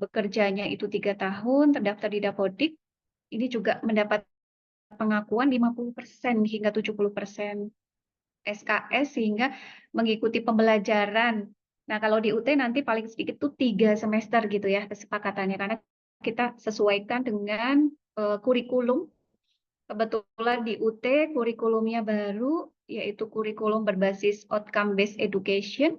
bekerjanya itu 3 tahun, terdaftar di Dapodik, ini juga mendapat pengakuan 50% hingga 70% SKS sehingga mengikuti pembelajaran. Nah, kalau di UT nanti paling sedikit tuh 3 semester gitu ya kesepakatannya, karena kita sesuaikan dengan kurikulum. Kebetulan di UT kurikulumnya baru, yaitu kurikulum berbasis outcome based education,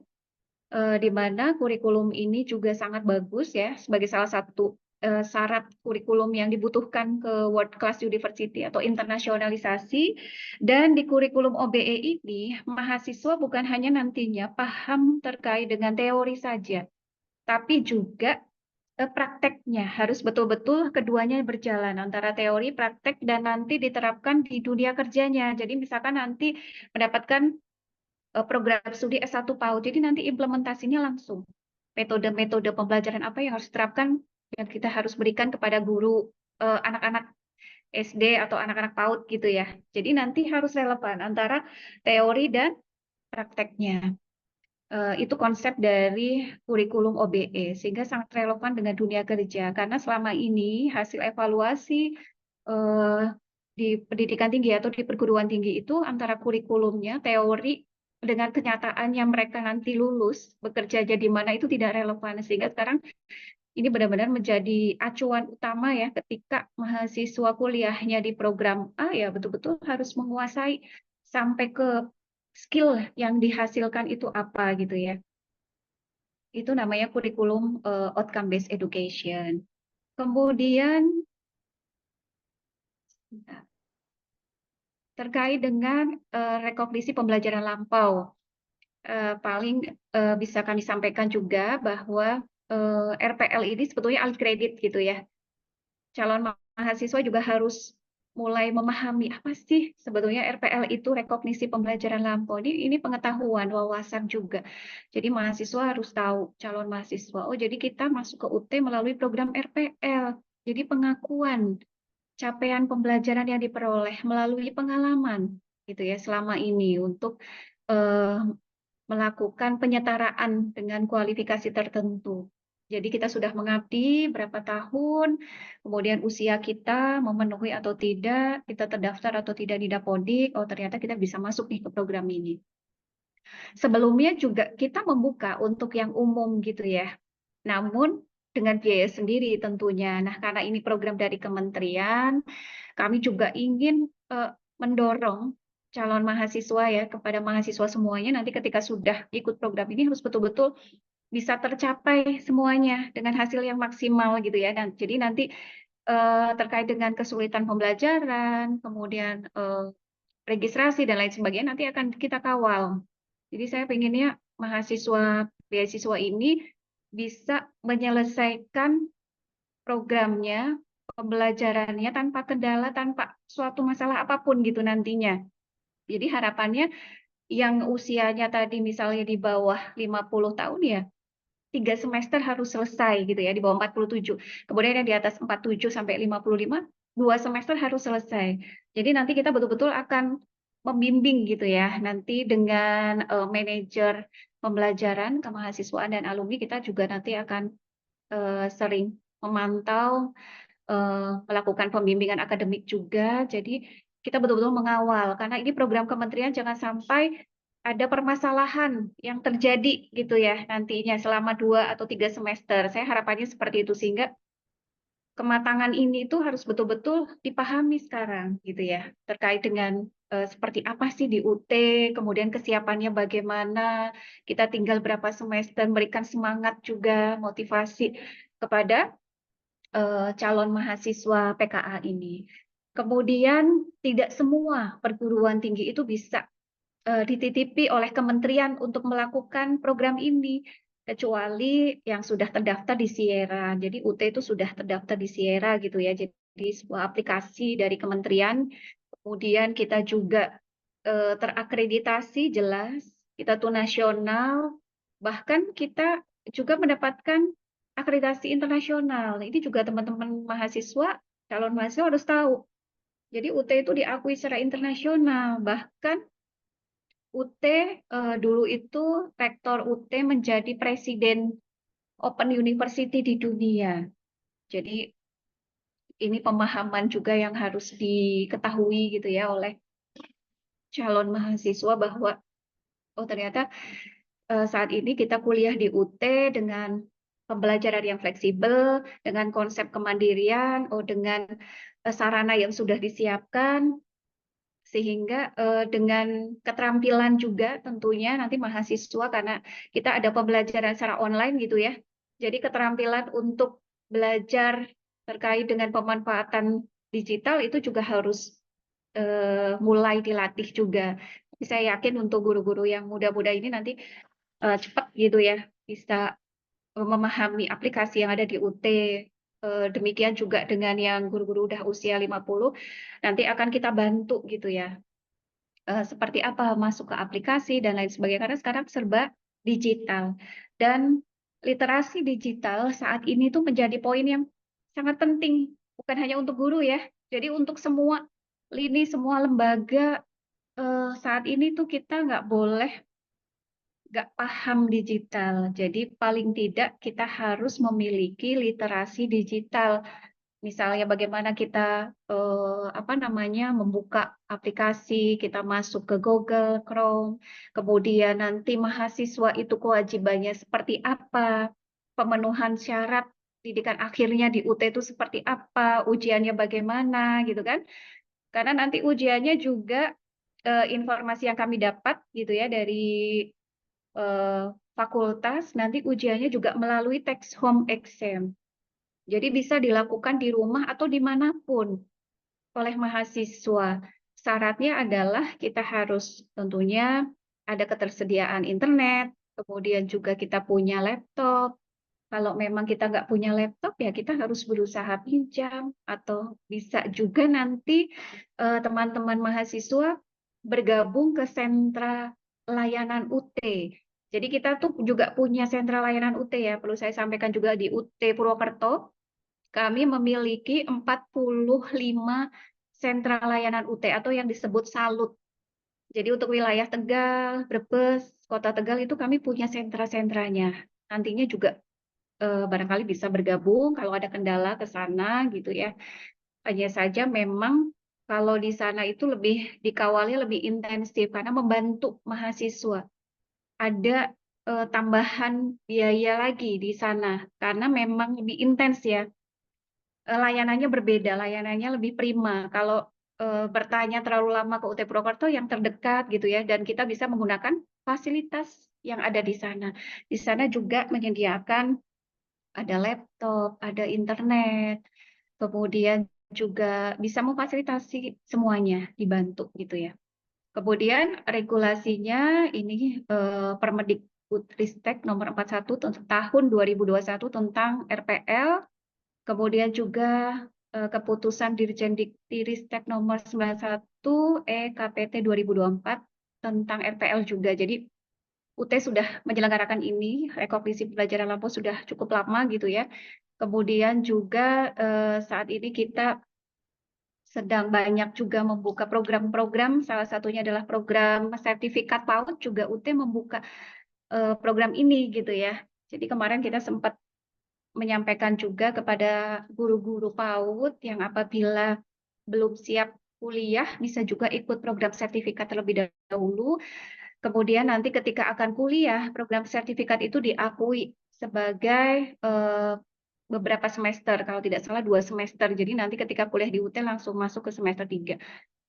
di mana kurikulum ini juga sangat bagus ya sebagai salah satu syarat kurikulum yang dibutuhkan ke world class university atau internasionalisasi. Dan di kurikulum OBE ini mahasiswa bukan hanya nantinya paham terkait dengan teori saja, tapi juga prakteknya harus betul-betul keduanya berjalan antara teori, praktek, dan nanti diterapkan di dunia kerjanya. Jadi misalkan nanti mendapatkan program studi S1 PAUD. Jadi nanti implementasinya langsung. Metode-metode pembelajaran apa yang harus diterapkan dan kita harus berikan kepada guru anak-anak SD atau anak-anak PAUD gitu ya. Jadi nanti harus relevan antara teori dan prakteknya. Itu konsep dari kurikulum OBE sehingga sangat relevan dengan dunia kerja karena selama ini hasil evaluasi di pendidikan tinggi atau di perguruan tinggi itu antara kurikulumnya teori dengan kenyataan yang mereka nanti lulus bekerja jadi mana itu tidak relevan sehingga sekarang ini benar-benar menjadi acuan utama ya ketika mahasiswa kuliahnya di program A ya betul-betul harus menguasai sampai ke skill yang dihasilkan itu apa gitu ya. Itu namanya kurikulum outcome based education. Kemudian terkait dengan rekognisi pembelajaran lampau, paling bisa kami sampaikan juga bahwa RPL ini sebetulnya alih kredit gitu ya. Calon mahasiswa juga harus mulai memahami apa sih sebetulnya RPL itu rekognisi pembelajaran lampau. Ini pengetahuan, wawasan juga. Jadi mahasiswa harus tahu, calon mahasiswa, oh jadi kita masuk ke UT melalui program RPL. Jadi pengakuan capaian pembelajaran yang diperoleh melalui pengalaman gitu ya selama ini untuk melakukan penyetaraan dengan kualifikasi tertentu. Jadi kita sudah mengabdi berapa tahun, kemudian usia kita memenuhi atau tidak, kita terdaftar atau tidak di Dapodik, oh ternyata kita bisa masuk nih ke program ini. Sebelumnya juga kita membuka untuk yang umum gitu ya, namun dengan biaya sendiri tentunya. Nah karena ini program dari kementerian, kami juga ingin mendorong calon mahasiswa ya kepada mahasiswa semuanya nanti ketika sudah ikut program ini harus betul-betul bisa tercapai semuanya dengan hasil yang maksimal gitu ya. Dan jadi nanti terkait dengan kesulitan pembelajaran, kemudian registrasi dan lain sebagainya nanti akan kita kawal. Jadi saya pengennya mahasiswa beasiswa ini bisa menyelesaikan programnya, pembelajarannya tanpa kendala, tanpa suatu masalah apapun gitu nantinya. Jadi harapannya yang usianya tadi misalnya di bawah 50 tahun ya, 3 semester harus selesai gitu ya, di bawah 47. Kemudian yang di atas 47 sampai 55, 2 semester harus selesai. Jadi nanti kita betul-betul akan membimbing gitu ya, nanti dengan manajer pembelajaran kemahasiswaan dan alumni kita juga nanti akan sering memantau, melakukan pembimbingan akademik juga. Jadi kita betul-betul mengawal, karena ini program kementerian jangan sampai ada permasalahan yang terjadi gitu ya nantinya selama 2 atau 3 semester. Saya harapannya seperti itu, sehingga kematangan ini itu harus betul-betul dipahami sekarang gitu ya, terkait dengan seperti apa sih di UT, kemudian kesiapannya bagaimana, kita tinggal berapa semester, memberikan semangat juga, motivasi kepada calon mahasiswa PKA ini. Kemudian tidak semua perguruan tinggi itu bisa dititipi oleh kementerian untuk melakukan program ini, kecuali yang sudah terdaftar di Sierra. Jadi UT itu sudah terdaftar di Sierra gitu ya. Jadi sebuah aplikasi dari kementerian. Kemudian kita juga terakreditasi jelas, kita tuh nasional, bahkan kita juga mendapatkan akreditasi internasional. Ini juga teman-teman mahasiswa, calon mahasiswa harus tahu. Jadi UT itu diakui secara internasional, bahkan UT dulu itu rektor UT menjadi presiden Open University di dunia. Jadi ini pemahaman juga yang harus diketahui gitu ya oleh calon mahasiswa bahwa oh ternyata saat ini kita kuliah di UT dengan pembelajaran yang fleksibel, dengan konsep kemandirian, dengan sarana yang sudah disiapkan, sehingga dengan keterampilan juga tentunya nanti mahasiswa, karena kita ada pembelajaran secara online gitu ya, jadi keterampilan untuk belajar terkait dengan pemanfaatan digital itu juga harus mulai dilatih juga. Saya yakin untuk guru-guru yang muda-muda ini nanti cepat gitu ya bisa memahami aplikasi yang ada di UT. Demikian juga dengan yang guru-guru udah usia 50, nanti akan kita bantu gitu ya. Seperti apa masuk ke aplikasi dan lain sebagainya, karena sekarang serba digital. Dan literasi digital saat ini tuh menjadi poin yang sangat penting, bukan hanya untuk guru ya. Jadi untuk semua lini, semua lembaga saat ini tuh kita nggak paham digital. Jadi paling tidak kita harus memiliki literasi digital. Misalnya bagaimana kita apa namanya membuka aplikasi, kita masuk ke Google Chrome, kemudian nanti mahasiswa itu kewajibannya seperti apa, pemenuhan syarat didikan akhirnya di UT itu seperti apa, ujiannya bagaimana gitu kan? Karena nanti ujiannya juga informasi yang kami dapat gitu ya dari fakultas, nanti ujiannya juga melalui take home exam. Jadi bisa dilakukan di rumah atau dimanapun oleh mahasiswa. Syaratnya adalah kita harus tentunya ada ketersediaan internet, kemudian juga kita punya laptop. Kalau memang kita nggak punya laptop, ya kita harus berusaha pinjam, atau bisa juga nanti teman-teman mahasiswa bergabung ke sentra layanan UT. Jadi kita tuh juga punya sentra layanan UT ya, perlu saya sampaikan juga di UT Purwokerto. Kami memiliki 45 sentra layanan UT atau yang disebut salut. Jadi untuk wilayah Tegal, Brebes, Kota Tegal itu kami punya sentra-sentranya. Nantinya juga barangkali bisa bergabung kalau ada kendala ke sana gitu ya. Hanya saja memang kalau di sana itu lebih dikawali lebih intensif karena membantu mahasiswa. Ada tambahan biaya lagi di sana karena memang lebih intens ya. Layanannya berbeda, layanannya lebih prima. Kalau bertanya terlalu lama ke UT Purwokerto yang terdekat gitu ya, dan kita bisa menggunakan fasilitas yang ada di sana. Di sana juga menyediakan ada laptop, ada internet, kemudian juga bisa memfasilitasi semuanya dibantu gitu ya. Kemudian regulasinya ini Permendikbudristek nomor 41 tahun 2021 tentang RPL, kemudian juga keputusan Dirjen Diktiristek nomor 91 EKPT 2024 tentang RPL juga. Jadi UT sudah menyelenggarakan ini, rekognisi pembelajaran lampau sudah cukup lama gitu ya. Kemudian juga saat ini kita sedang banyak juga membuka program-program, salah satunya adalah program sertifikat PAUD, juga UT membuka program ini gitu ya. Jadi kemarin kita sempat menyampaikan juga kepada guru-guru PAUD yang apabila belum siap kuliah bisa juga ikut program sertifikat terlebih dahulu. Kemudian nanti ketika akan kuliah, program sertifikat itu diakui sebagai beberapa semester, kalau tidak salah 2 semester. Jadi nanti ketika kuliah di UT langsung masuk ke semester 3.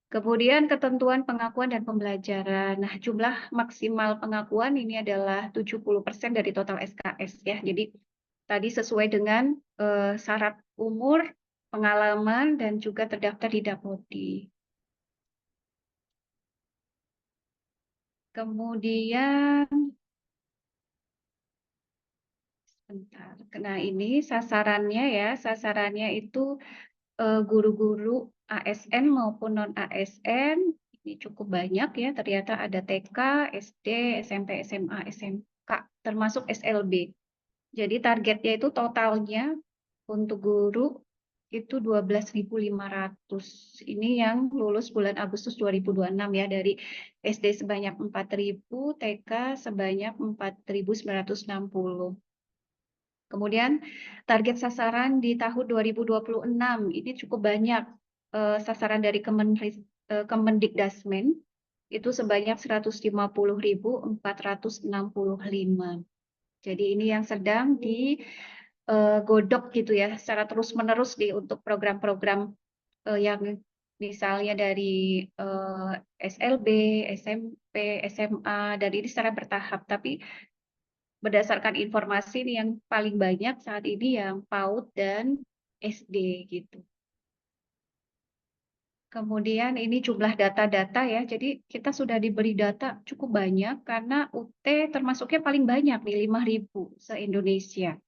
Kemudian ketentuan pengakuan dan pembelajaran. Nah, jumlah maksimal pengakuan ini adalah 70% dari total SKS ya. Jadi tadi sesuai dengan syarat umur, pengalaman, dan juga terdaftar di Dapodi. Kemudian, sebentar. Nah, ini sasarannya ya, sasarannya itu guru-guru ASN maupun non-ASN, ini cukup banyak ya, ternyata ada TK, SD, SMP, SMA, SMK, termasuk SLB. Jadi targetnya itu totalnya untuk guru itu 12.500. Ini yang lulus bulan Agustus 2026 ya, dari SD sebanyak 4.000, TK sebanyak 4.960. Kemudian target sasaran di tahun 2026 ini cukup banyak, sasaran dari Kemendikdasmen itu sebanyak 150.465. Jadi ini yang sedang digodok gitu ya secara terus-menerus untuk program-program yang misalnya dari SLB, SMP, SMA, dan ini secara bertahap. Tapi berdasarkan informasi nih yang paling banyak saat ini yang PAUD dan SD gitu. Kemudian ini jumlah data-data ya, jadi kita sudah diberi data cukup banyak karena UT termasuknya paling banyak nih 5.000 se-Indonesia.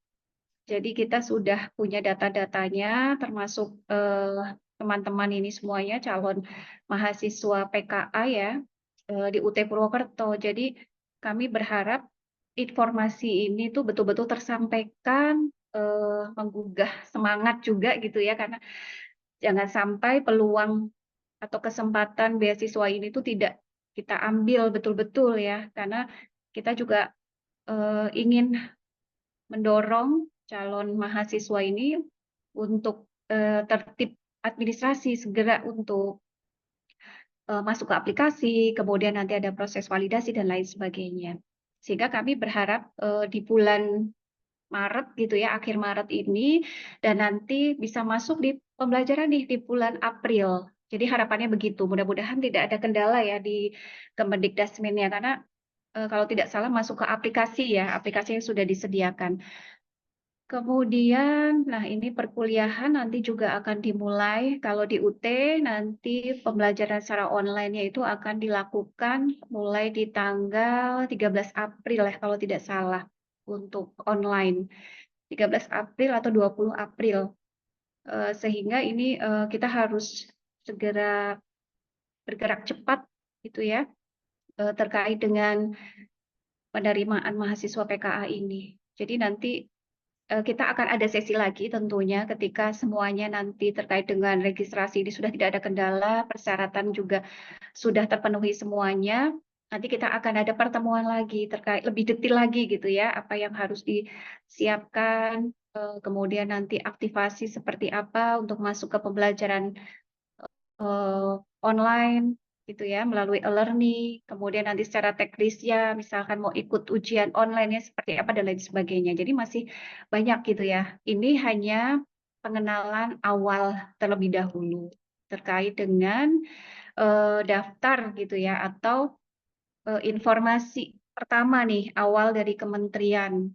Jadi kita sudah punya data-datanya termasuk teman-teman ini semuanya calon mahasiswa PKA ya di UT Purwokerto. Jadi kami berharap informasi ini tuh betul-betul tersampaikan, menggugah semangat juga gitu ya, karena jangan sampai peluang atau kesempatan beasiswa ini tuh tidak kita ambil betul-betul ya, karena kita juga ingin mendorong calon mahasiswa ini untuk tertib administrasi segera untuk masuk ke aplikasi, kemudian nanti ada proses validasi dan lain sebagainya. Sehingga kami berharap di bulan Maret gitu ya, akhir Maret ini, dan nanti bisa masuk di pembelajaran di bulan April. Jadi harapannya begitu. Mudah-mudahan tidak ada kendala ya di Kemendikdasmen ya, karena kalau tidak salah masuk ke aplikasi ya, aplikasi yang sudah disediakan. Kemudian, nah ini perkuliahan nanti juga akan dimulai. Kalau di UT nanti pembelajaran secara online itu akan dilakukan mulai di tanggal 13 April ya kalau tidak salah untuk online. 13 April atau 20 April. Sehingga ini kita harus segera bergerak cepat gitu ya terkait dengan penerimaan mahasiswa PKA ini. Jadi nanti kita akan ada sesi lagi tentunya ketika semuanya nanti terkait dengan registrasi ini sudah tidak ada kendala, persyaratan juga sudah terpenuhi semuanya. Nanti kita akan ada pertemuan lagi terkait lebih detail lagi gitu ya, apa yang harus disiapkan, kemudian nanti aktivasi seperti apa untuk masuk ke pembelajaran online gitu ya, melalui e-learning, kemudian nanti secara teknisnya misalkan mau ikut ujian online ya seperti apa dan lain sebagainya. Jadi masih banyak gitu ya. Ini hanya pengenalan awal terlebih dahulu terkait dengan daftar gitu ya atau informasi pertama nih, awal dari Kementerian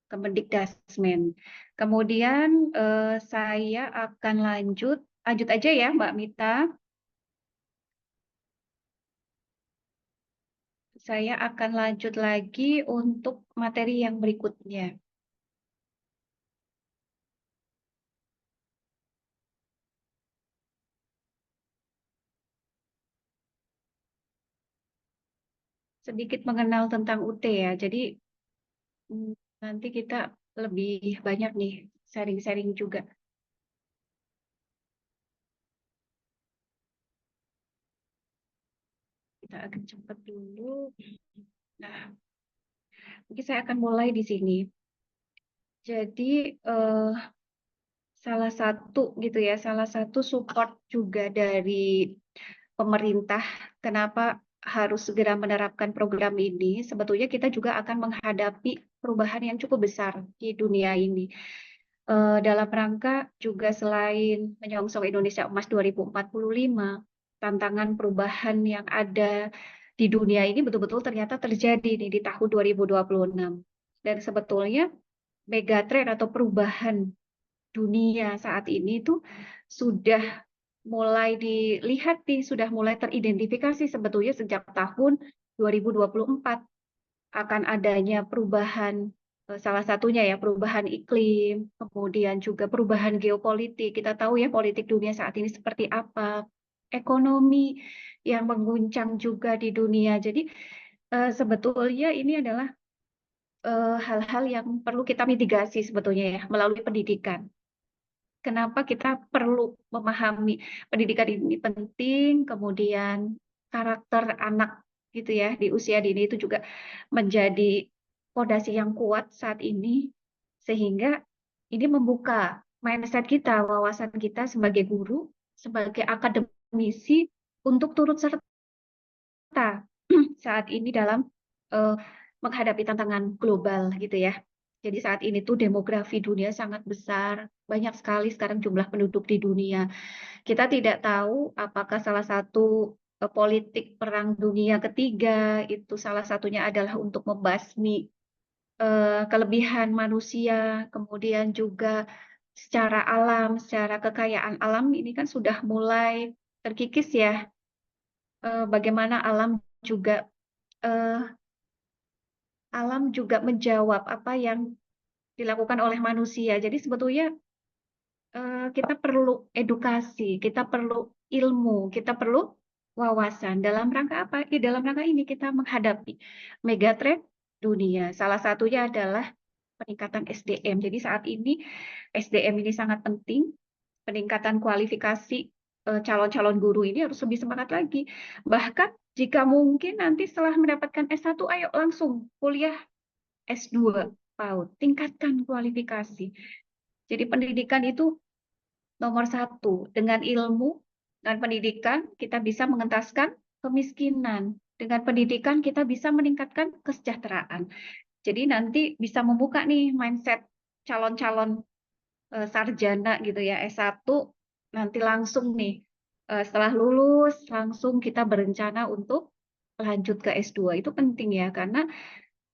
Kemendikdasmen. Kemudian saya akan lanjut aja ya Mbak Mita. Saya akan lanjut lagi untuk materi yang berikutnya. Sedikit mengenal tentang UT ya. Jadi nanti kita lebih banyak nih sharing-sharing juga. Kita akan cepat dulu. Nah, mungkin saya akan mulai di sini. Jadi salah satu gitu ya, salah satu support juga dari pemerintah kenapa harus segera menerapkan program ini. Sebetulnya kita juga akan menghadapi perubahan yang cukup besar di dunia ini. Dalam rangka juga selain menyongsong Indonesia Emas 2045, tantangan perubahan yang ada di dunia ini betul-betul ternyata terjadi nih di tahun 2026. Dan sebetulnya megatrend atau perubahan dunia saat ini itu sudah mulai dilihat nih, sudah mulai teridentifikasi sebetulnya sejak tahun 2024 akan adanya perubahan, salah satunya ya perubahan iklim, kemudian juga perubahan geopolitik. Kita tahu ya politik dunia saat ini seperti apa, ekonomi yang mengguncang juga di dunia. Jadi sebetulnya ini adalah hal-hal yang perlu kita mitigasi sebetulnya ya melalui pendidikan. Kenapa kita perlu memahami pendidikan ini penting, kemudian karakter anak gitu ya di usia dini itu juga menjadi fondasi yang kuat saat ini, sehingga ini membuka mindset kita, wawasan kita sebagai guru, sebagai akademisi untuk turut serta saat ini dalam uh, menghadapi tantangan global gitu ya. Jadi saat ini tuh demografi dunia sangat besar, banyak sekali sekarang jumlah penduduk di dunia. Kita tidak tahu apakah salah satu politik perang dunia ketiga itu salah satunya adalah untuk membasmi kelebihan manusia, kemudian juga secara alam, secara kekayaan alam ini kan sudah mulai terkikis ya. Bagaimana juga eh, alam juga menjawab apa yang dilakukan oleh manusia. Jadi sebetulnya kita perlu edukasi, kita perlu ilmu, kita perlu wawasan. Dalam rangka apa? Dalam rangka ini kita menghadapi megatrend dunia. Salah satunya adalah peningkatan SDM. Jadi saat ini SDM ini sangat penting. Peningkatan kualifikasi calon-calon guru ini harus lebih semangat lagi. Bahkan jika mungkin nanti setelah mendapatkan S1, ayo langsung kuliah S2 PAUD, tingkatkan kualifikasi. Jadi pendidikan itu nomor satu. Dengan ilmu dan pendidikan kita bisa mengentaskan kemiskinan. Dengan pendidikan kita bisa meningkatkan kesejahteraan. Jadi nanti bisa membuka nih mindset calon-calon sarjana gitu ya S1 nanti langsung nih setelah lulus langsung kita berencana untuk lanjut ke S2. Itu penting ya karena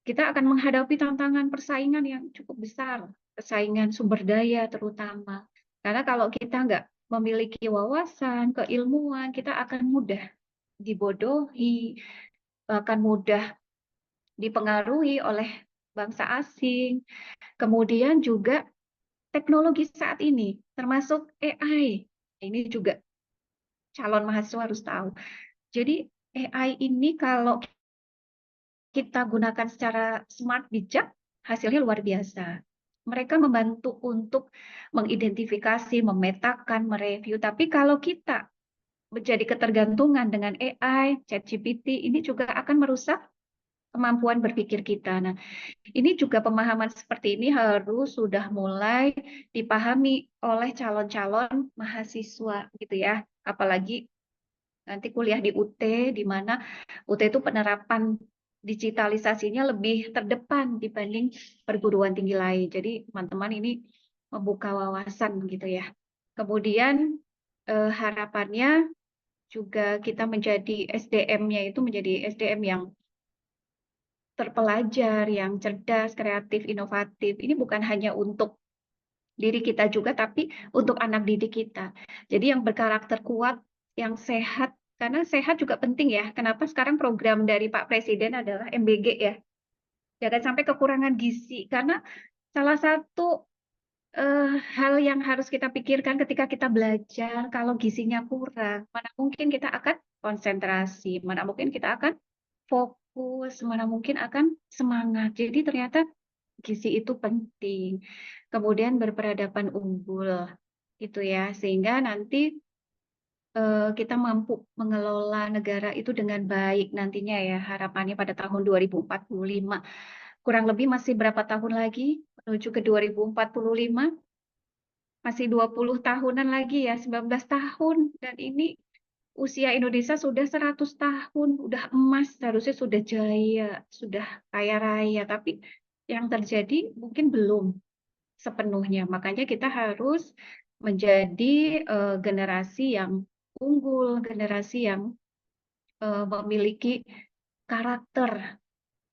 kita akan menghadapi tantangan persaingan yang cukup besar, persaingan sumber daya terutama. Karena kalau kita nggak memiliki wawasan, keilmuan, kita akan mudah dibodohi, akan mudah dipengaruhi oleh bangsa asing. Kemudian juga teknologi saat ini, termasuk AI. Ini juga calon mahasiswa harus tahu. Jadi AI ini kalau kita gunakan secara smart, bijak, hasilnya luar biasa. Mereka membantu untuk mengidentifikasi, memetakan, mereview. Tapi kalau kita menjadi ketergantungan dengan AI, ChatGPT, ini juga akan merusak kemampuan berpikir kita. Nah, ini juga pemahaman seperti ini harus sudah mulai dipahami oleh calon-calon mahasiswa, gitu ya. Apalagi nanti kuliah di UT, di mana UT itu penerapan digitalisasinya lebih terdepan dibanding perguruan tinggi lain. Jadi teman-teman ini membuka wawasan gitu ya. Kemudian harapannya juga kita menjadi SDM-nya itu menjadi SDM yang terpelajar, yang cerdas, kreatif, inovatif. Ini bukan hanya untuk diri kita juga, tapi untuk anak didik kita. Jadi yang berkarakter kuat, yang sehat, karena sehat juga penting ya. Kenapa sekarang program dari Pak Presiden adalah MBG ya. Jangan sampai kekurangan gizi, karena salah satu hal yang harus kita pikirkan ketika kita belajar, kalau gizinya kurang, mana mungkin kita akan konsentrasi, mana mungkin kita akan fokus, mana mungkin akan semangat. Jadi ternyata gizi itu penting. Kemudian berperadaban unggul, gitu ya, sehingga nanti kita mampu mengelola negara itu dengan baik nantinya ya, harapannya pada tahun 2045. Kurang lebih masih berapa tahun lagi menuju ke 2045? Masih 20 tahunan lagi ya, 19 tahun. Dan ini usia Indonesia sudah 100 tahun, udah emas, seharusnya sudah jaya, sudah kaya raya. Tapi yang terjadi mungkin belum sepenuhnya. Makanya kita harus menjadi generasi yang unggul, generasi yang memiliki karakter,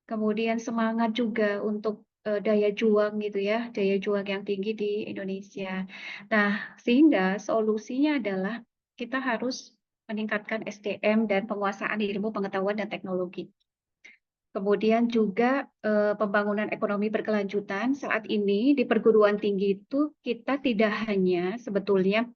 kemudian semangat juga untuk daya juang gitu ya, daya juang yang tinggi di Indonesia. Nah, sehingga solusinya adalah kita harus meningkatkan SDM dan penguasaan ilmu pengetahuan dan teknologi. Kemudian juga pembangunan ekonomi berkelanjutan. Saat ini di perguruan tinggi itu kita tidak hanya sebetulnya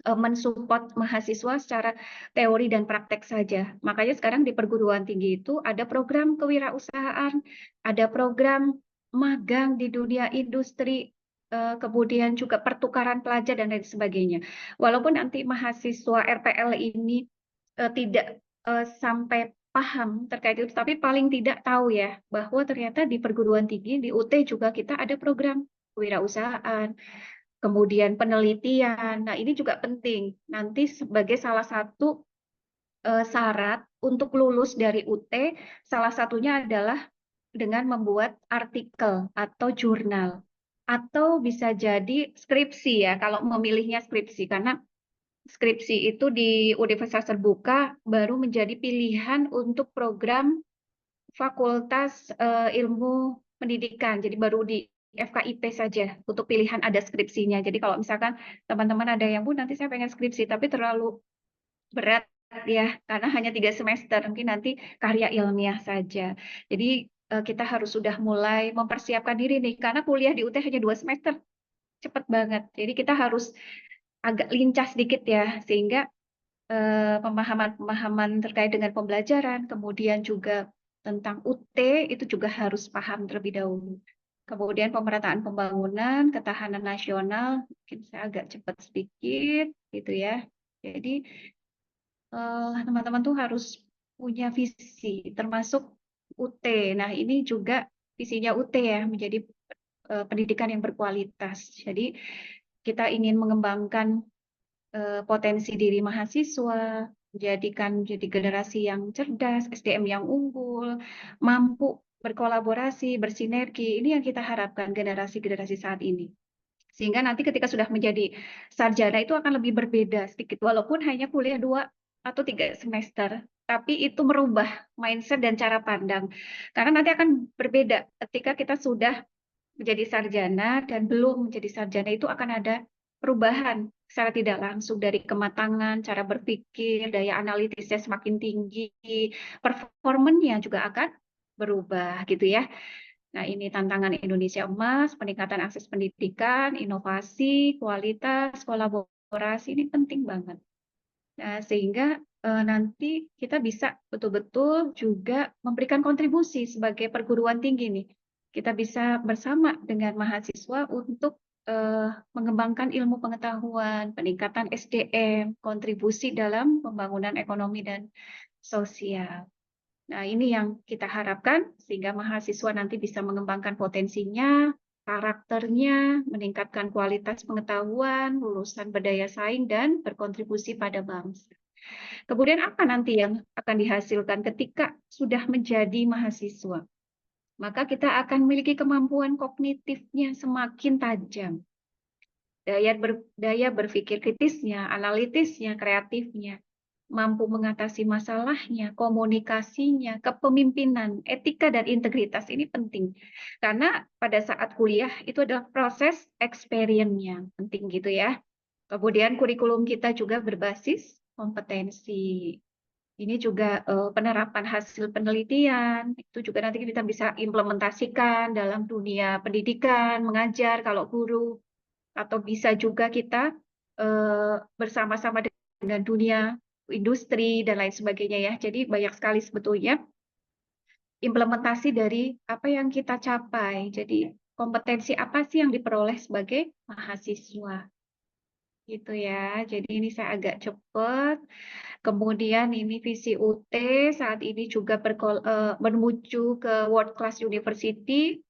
mensupport mahasiswa secara teori dan praktek saja. Makanya sekarang di perguruan tinggi itu ada program kewirausahaan, ada program magang di dunia industri, kemudian juga pertukaran pelajar dan lain sebagainya. Walaupun nanti mahasiswa RPL ini tidak sampai paham terkait itu, tapi paling tidak tahu ya bahwa ternyata di perguruan tinggi di UT juga kita ada program kewirausahaan, kemudian penelitian. Nah, ini juga penting. Nanti sebagai salah satu syarat untuk lulus dari UT, salah satunya adalah dengan membuat artikel atau jurnal. Atau bisa jadi skripsi ya, kalau memilihnya skripsi. Karena skripsi itu di Universitas Terbuka baru menjadi pilihan untuk program Fakultas Ilmu Pendidikan. Jadi baru di FKIP saja untuk pilihan ada skripsinya. Jadi kalau misalkan teman-teman ada yang, Bu, nanti saya pengen skripsi, tapi terlalu berat ya, karena hanya 3 semester, mungkin nanti karya ilmiah saja. Jadi kita harus sudah mulai mempersiapkan diri nih, karena kuliah di UT hanya 2 semester, cepat banget. Jadi kita harus agak lincah sedikit ya, sehingga pemahaman-pemahaman terkait dengan pembelajaran, kemudian juga tentang UT itu juga harus paham terlebih dahulu. Kemudian pemerataan pembangunan, ketahanan nasional, mungkin saya agak cepat sedikit gitu ya. Jadi teman-teman tuh harus punya visi, termasuk UT. Nah, ini juga visinya UT ya, menjadi pendidikan yang berkualitas. Jadi kita ingin mengembangkan potensi diri mahasiswa, menjadikan jadi generasi yang cerdas, SDM yang unggul, mampu berkolaborasi, bersinergi. Ini yang kita harapkan generasi-generasi saat ini. Sehingga nanti ketika sudah menjadi sarjana itu akan lebih berbeda sedikit, walaupun hanya kuliah 2 atau 3 semester, tapi itu merubah mindset dan cara pandang. Karena nanti akan berbeda ketika kita sudah menjadi sarjana dan belum menjadi sarjana, itu akan ada perubahan secara tidak langsung dari kematangan, cara berpikir, daya analitisnya semakin tinggi, performanya juga akan berubah gitu ya. Nah, ini tantangan Indonesia Emas, peningkatan akses pendidikan, inovasi, kualitas, kolaborasi, ini penting banget. Nah, sehingga nanti kita bisa betul-betul juga memberikan kontribusi sebagai perguruan tinggi nih. Kita bisa bersama dengan mahasiswa untuk mengembangkan ilmu pengetahuan, peningkatan SDM, kontribusi dalam pembangunan ekonomi dan sosial. Nah, ini yang kita harapkan sehingga mahasiswa nanti bisa mengembangkan potensinya, karakternya, meningkatkan kualitas pengetahuan, lulusan berdaya saing, dan berkontribusi pada bangsa. Kemudian apa nanti yang akan dihasilkan ketika sudah menjadi mahasiswa? Maka kita akan memiliki kemampuan kognitifnya semakin tajam. Daya berpikir kritisnya, analitisnya, kreatifnya. mampu mengatasi masalahnya, komunikasinya, kepemimpinan, etika dan integritas ini penting. Karena pada saat kuliah itu adalah proses experience-nya, penting gitu ya. Kemudian kurikulum kita juga berbasis kompetensi. Ini juga penerapan hasil penelitian, itu juga nanti kita bisa implementasikan dalam dunia pendidikan, mengajar kalau guru, atau bisa juga kita bersama-sama dengan dunia industri dan lain sebagainya ya. Jadi banyak sekali sebetulnya implementasi dari apa yang kita capai. Jadi kompetensi apa sih yang diperoleh sebagai mahasiswa gitu ya. Jadi ini saya agak cepat. Kemudian ini visi UT saat ini juga menuju ke World Class University.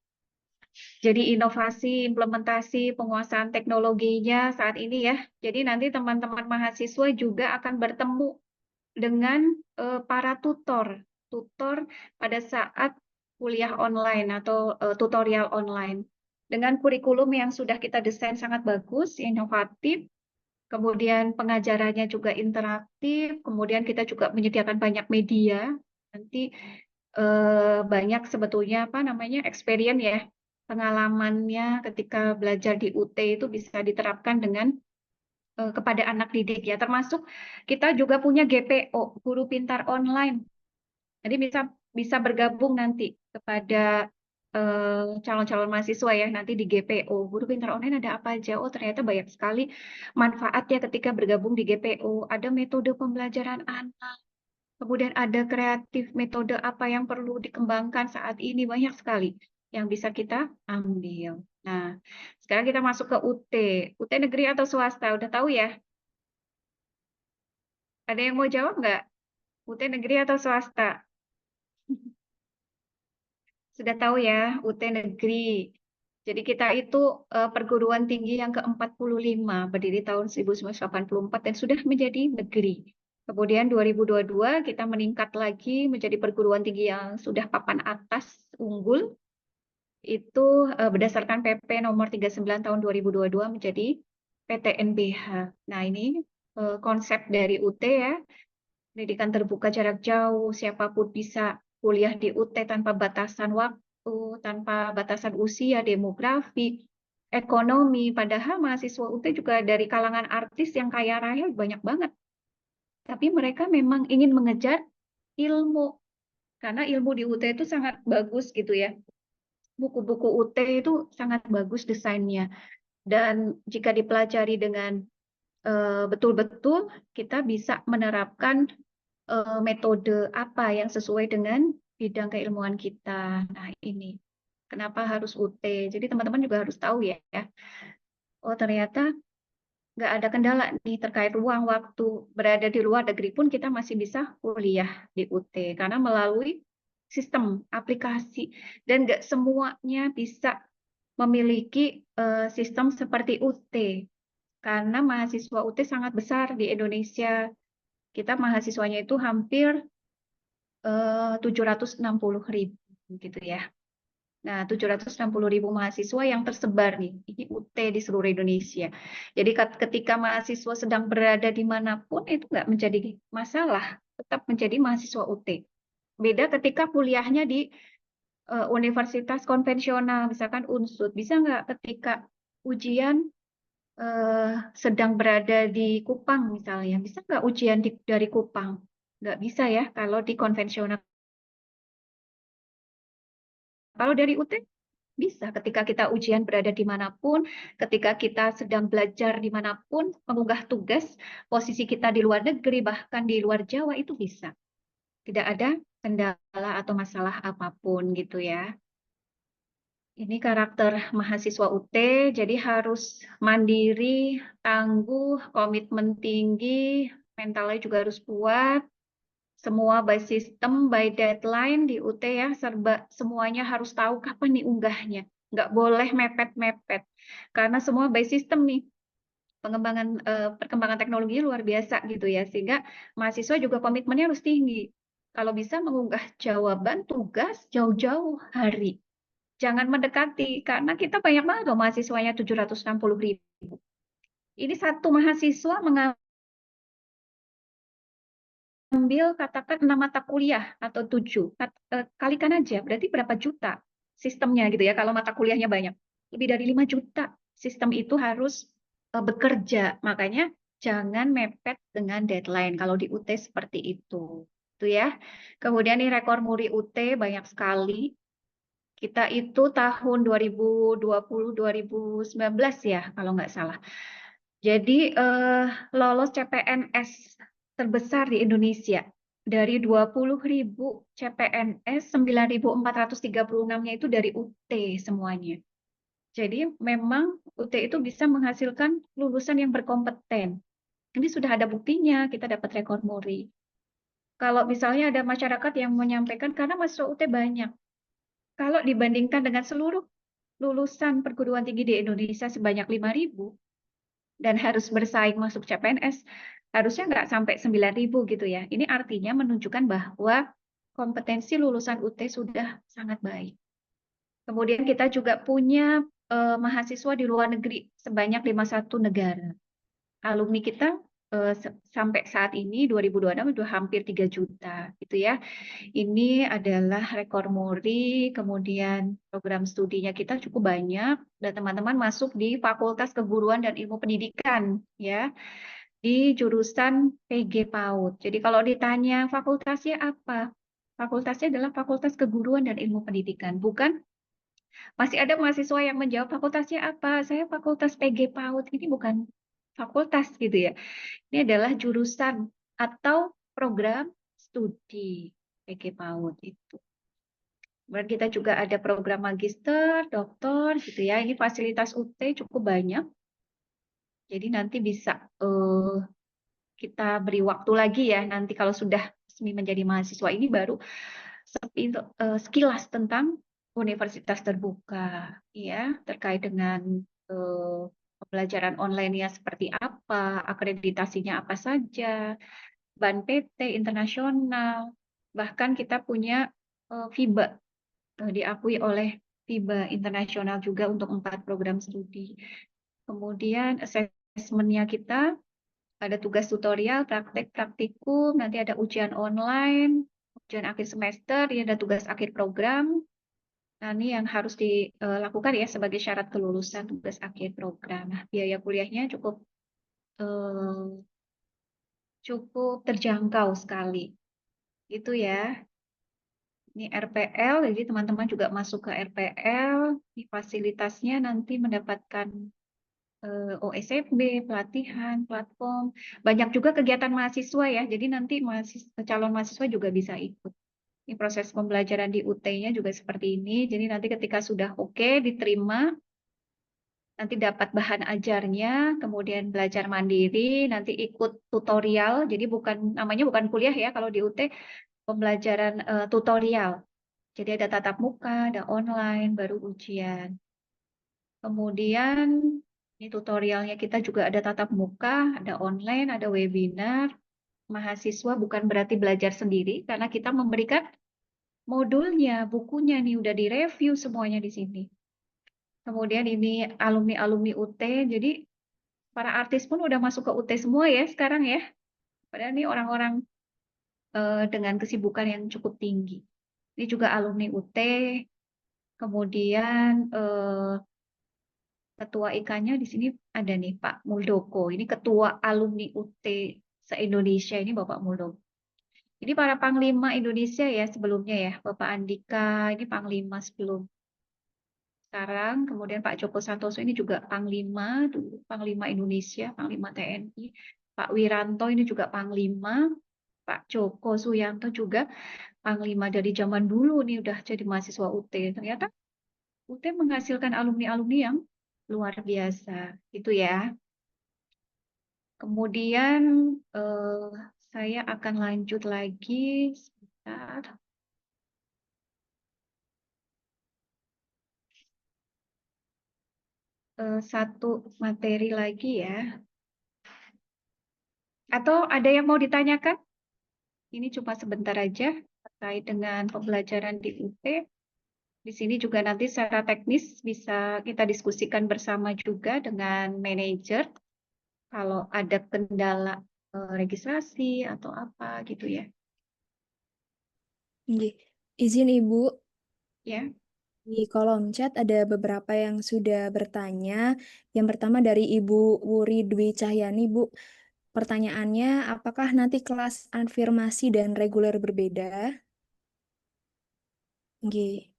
Jadi inovasi, implementasi, penguasaan teknologinya saat ini ya. Jadi nanti teman-teman mahasiswa juga akan bertemu dengan para tutor pada saat kuliah online atau tutorial online. Dengan kurikulum yang sudah kita desain sangat bagus, inovatif, kemudian pengajarannya juga interaktif, kemudian kita juga menyediakan banyak media. Nanti banyak sebetulnya experience ya, pengalamannya ketika belajar di UT itu bisa diterapkan dengan kepada anak didik ya, termasuk kita juga punya GPO, Guru Pintar Online. Jadi bisa bergabung nanti kepada calon-calon mahasiswa ya, nanti di GPO. Guru Pintar Online ada apa aja? Oh, ternyata banyak sekali manfaat ya ketika bergabung di GPO. Ada metode pembelajaran anak, kemudian ada kreatif, metode apa yang perlu dikembangkan saat ini, banyak sekali yang bisa kita ambil. Nah, sekarang kita masuk ke UT. UT negeri atau swasta? Udah tahu ya? Ada yang mau jawab nggak? UT negeri atau swasta? Sudah tahu ya, UT negeri. Jadi kita itu perguruan tinggi yang ke-45, berdiri tahun 1984 dan sudah menjadi negeri. Kemudian 2022 kita meningkat lagi menjadi perguruan tinggi yang sudah papan atas unggul. Itu berdasarkan PP nomor 39 tahun 2022 menjadi PTNBH. Nah, ini konsep dari UT ya. Pendidikan terbuka jarak jauh, siapapun bisa kuliah di UT tanpa batasan waktu, tanpa batasan usia, demografi, ekonomi. Padahal mahasiswa UT juga dari kalangan artis yang kaya raya banyak banget. Tapi mereka memang ingin mengejar ilmu. Karena ilmu di UT itu sangat bagus gitu ya. Buku-buku UT itu sangat bagus desainnya. Dan jika dipelajari dengan betul-betul, kita bisa menerapkan metode apa yang sesuai dengan bidang keilmuan kita. Nah, ini kenapa harus UT. Jadi teman-teman juga harus tahu ya. Oh, ternyata nggak ada kendala nih terkait ruang waktu. Berada di luar negeri pun kita masih bisa kuliah di UT. Karena melalui sistem aplikasi. Dan nggak semuanya bisa memiliki sistem seperti UT. Karena mahasiswa UT sangat besar di Indonesia. Kita mahasiswanya itu hampir 760.000 gitu ya. Nah, 760.000 mahasiswa yang tersebar nih, ini UT di seluruh Indonesia. Jadi ketika mahasiswa sedang berada dimanapun itu nggak menjadi masalah, tetap menjadi mahasiswa UT. Beda ketika kuliahnya di universitas konvensional, misalkan UNSUD, bisa nggak ketika ujian sedang berada di Kupang misalnya, bisa nggak ujian dari Kupang? Nggak bisa ya kalau di konvensional. Kalau dari UT bisa ketika kita ujian berada dimanapun, ketika kita sedang belajar dimanapun, mengunggah tugas, posisi kita di luar negeri, bahkan di luar Jawa itu bisa. Tidak ada kendala atau masalah apapun gitu ya. Ini karakter mahasiswa UT, jadi harus mandiri, tangguh, komitmen tinggi, mentalnya juga harus kuat, semua by system, by deadline di UT ya, serba semuanya harus tahu kapan nih unggahnya. Nggak boleh mepet-mepet. Karena semua by system nih. Perkembangan teknologi luar biasa gitu ya. Sehingga mahasiswa juga komitmennya harus tinggi. Kalau bisa mengunggah jawaban tugas jauh-jauh hari. Jangan mendekati, karena kita banyak banget loh mahasiswanya 760.000. Ini satu mahasiswa mengalami mengambil katakan 6 mata kuliah atau 7, kalikan aja, berarti berapa juta sistemnya gitu ya, kalau mata kuliahnya banyak. Lebih dari 5 juta sistem itu harus bekerja. Makanya jangan mepet dengan deadline kalau di UT seperti itu. Itu ya. Kemudian nih rekor muri UT banyak sekali. Kita itu tahun 2020-2019 ya, kalau nggak salah. Jadi lolos CPNS terbesar di Indonesia. Dari 20.000 CPNS, 9.436-nya itu dari UT semuanya. Jadi memang UT itu bisa menghasilkan lulusan yang berkompeten. Ini sudah ada buktinya, kita dapat rekor muri. Kalau misalnya ada masyarakat yang menyampaikan, karena mahasiswa UT banyak. Kalau dibandingkan dengan seluruh lulusan perguruan tinggi di Indonesia sebanyak 5.000, dan harus bersaing masuk CPNS, harusnya nggak sampai 9.000 gitu ya. Ini artinya menunjukkan bahwa kompetensi lulusan UT sudah sangat baik. Kemudian kita juga punya mahasiswa di luar negeri sebanyak 51 negara. Alumni kita sampai saat ini 2026 sudah hampir 3 juta gitu ya. Ini adalah rekor muri, kemudian program studinya kita cukup banyak dan teman-teman masuk di Fakultas Keguruan dan Ilmu Pendidikan ya, di jurusan PG PAUD. Jadi kalau ditanya fakultasnya apa? Fakultasnya adalah Fakultas Keguruan dan Ilmu Pendidikan, bukan. Masih ada mahasiswa yang menjawab fakultasnya apa? Saya Fakultas PG PAUD. Ini bukan fakultas gitu ya. Ini adalah jurusan atau program studi PG PAUD itu. Kemudian kita juga ada program magister, doktor gitu ya. Ini fasilitas UT cukup banyak. Jadi nanti bisa kita beri waktu lagi ya. Nanti kalau sudah resmi menjadi mahasiswa ini baru sekilas tentang universitas terbuka ya, terkait dengan pembelajaran online-nya seperti apa, akreditasinya apa saja, BAN PT internasional, bahkan kita punya FIBA, diakui oleh FIBA internasional juga untuk 4 program studi. Kemudian asesmennya kita ada tugas tutorial, praktek, praktikum, nanti ada ujian online, ujian akhir semester, ini ada tugas akhir program. Nah, ini yang harus dilakukan ya sebagai syarat kelulusan tugas akhir program. Nah, biaya kuliahnya cukup terjangkau sekali. Itu ya. Ini RPL, jadi teman-teman juga masuk ke RPL. Di fasilitasnya nanti mendapatkan OSFB, pelatihan, platform. Banyak juga kegiatan mahasiswa ya, jadi nanti calon mahasiswa juga bisa ikut. Ini proses pembelajaran di UT-nya juga seperti ini. Jadi nanti ketika sudah oke, diterima, nanti dapat bahan ajarnya, kemudian belajar mandiri, nanti ikut tutorial. Jadi namanya bukan kuliah ya kalau di UT, pembelajaran tutorial. Jadi ada tatap muka, ada online, baru ujian. Kemudian ini tutorialnya kita juga ada tatap muka, ada online, ada webinar. Mahasiswa bukan berarti belajar sendiri, karena kita memberikan modulnya, bukunya nih udah direview semuanya di sini. Kemudian ini alumni-alumni UT, jadi para artis pun udah masuk ke UT semua ya sekarang ya. Padahal ini orang-orang dengan kesibukan yang cukup tinggi. Ini juga alumni UT, kemudian ketua IK-nya di sini ada nih Pak Muldoko. Ini ketua alumni UT se-Indonesia ini Bapak Muldoko. Ini para panglima Indonesia ya sebelumnya ya. Bapak Andika ini panglima sebelum sekarang. Kemudian Pak Joko Santoso ini juga panglima, dulu panglima Indonesia, panglima TNI. Pak Wiranto ini juga panglima. Pak Joko Suyanto juga panglima dari zaman dulu nih udah jadi mahasiswa UT. Ternyata UT menghasilkan alumni-alumni yang luar biasa, itu ya. Kemudian saya akan lanjut lagi sebentar. Satu materi lagi ya. Atau ada yang mau ditanyakan? Ini cuma sebentar aja terkait dengan pembelajaran di UT. Di sini juga nanti secara teknis bisa kita diskusikan bersama juga dengan manajer. Kalau ada kendala registrasi atau apa gitu ya. Nggih. Izin Ibu, Ya. di kolom chat ada beberapa yang sudah bertanya. Yang pertama dari Ibu Wuri Dwi Cahyani, Bu. Pertanyaannya, apakah nanti kelas afirmasi dan reguler berbeda? Nggih.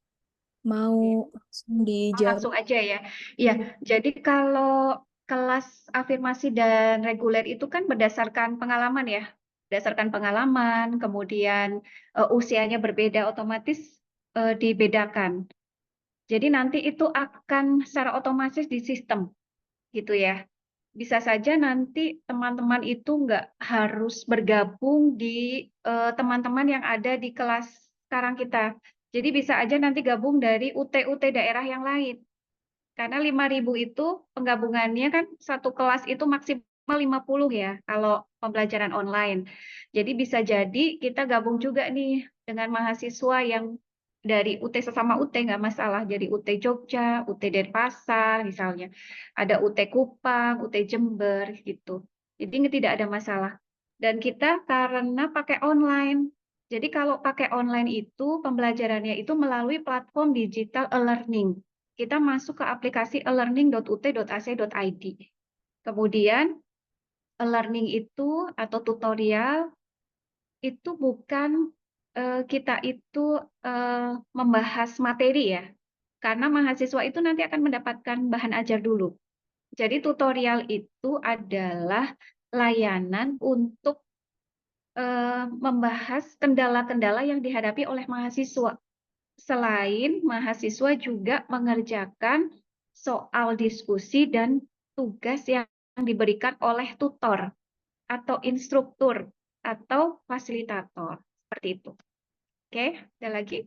Mau langsung Oh, dijawab? langsung aja ya. Iya, jadi kalau kelas afirmasi dan reguler itu kan berdasarkan pengalaman ya. Berdasarkan pengalaman, kemudian usianya berbeda, otomatis dibedakan. Jadi nanti itu akan secara otomatis di sistem gitu ya. Bisa saja nanti teman-teman itu nggak harus bergabung di teman-teman yang ada di kelas sekarang kita. Jadi bisa aja nanti gabung dari UT-UT daerah yang lain. Karena 5.000 itu penggabungannya kan satu kelas itu maksimal 50 ya kalau pembelajaran online. Jadi bisa jadi kita gabung juga nih dengan mahasiswa yang dari UT sesama UT nggak masalah. Jadi UT Jogja, UT Denpasar misalnya. Ada UT Kupang, UT Jember gitu. Jadi ini tidak ada masalah. Dan kita karena pakai online. Jadi kalau pakai online itu pembelajarannya itu melalui platform digital e-learning. Kita masuk ke aplikasi elearning.ut.ac.id. Kemudian e-learning itu atau tutorial itu bukan kita itu membahas materi ya. Karena mahasiswa itu nanti akan mendapatkan bahan ajar dulu. Jadi tutorial itu adalah layanan untuk membahas kendala-kendala yang dihadapi oleh mahasiswa. Selain mahasiswa juga mengerjakan soal diskusi dan tugas yang diberikan oleh tutor atau instruktur atau fasilitator. Seperti itu. Oke, ada lagi?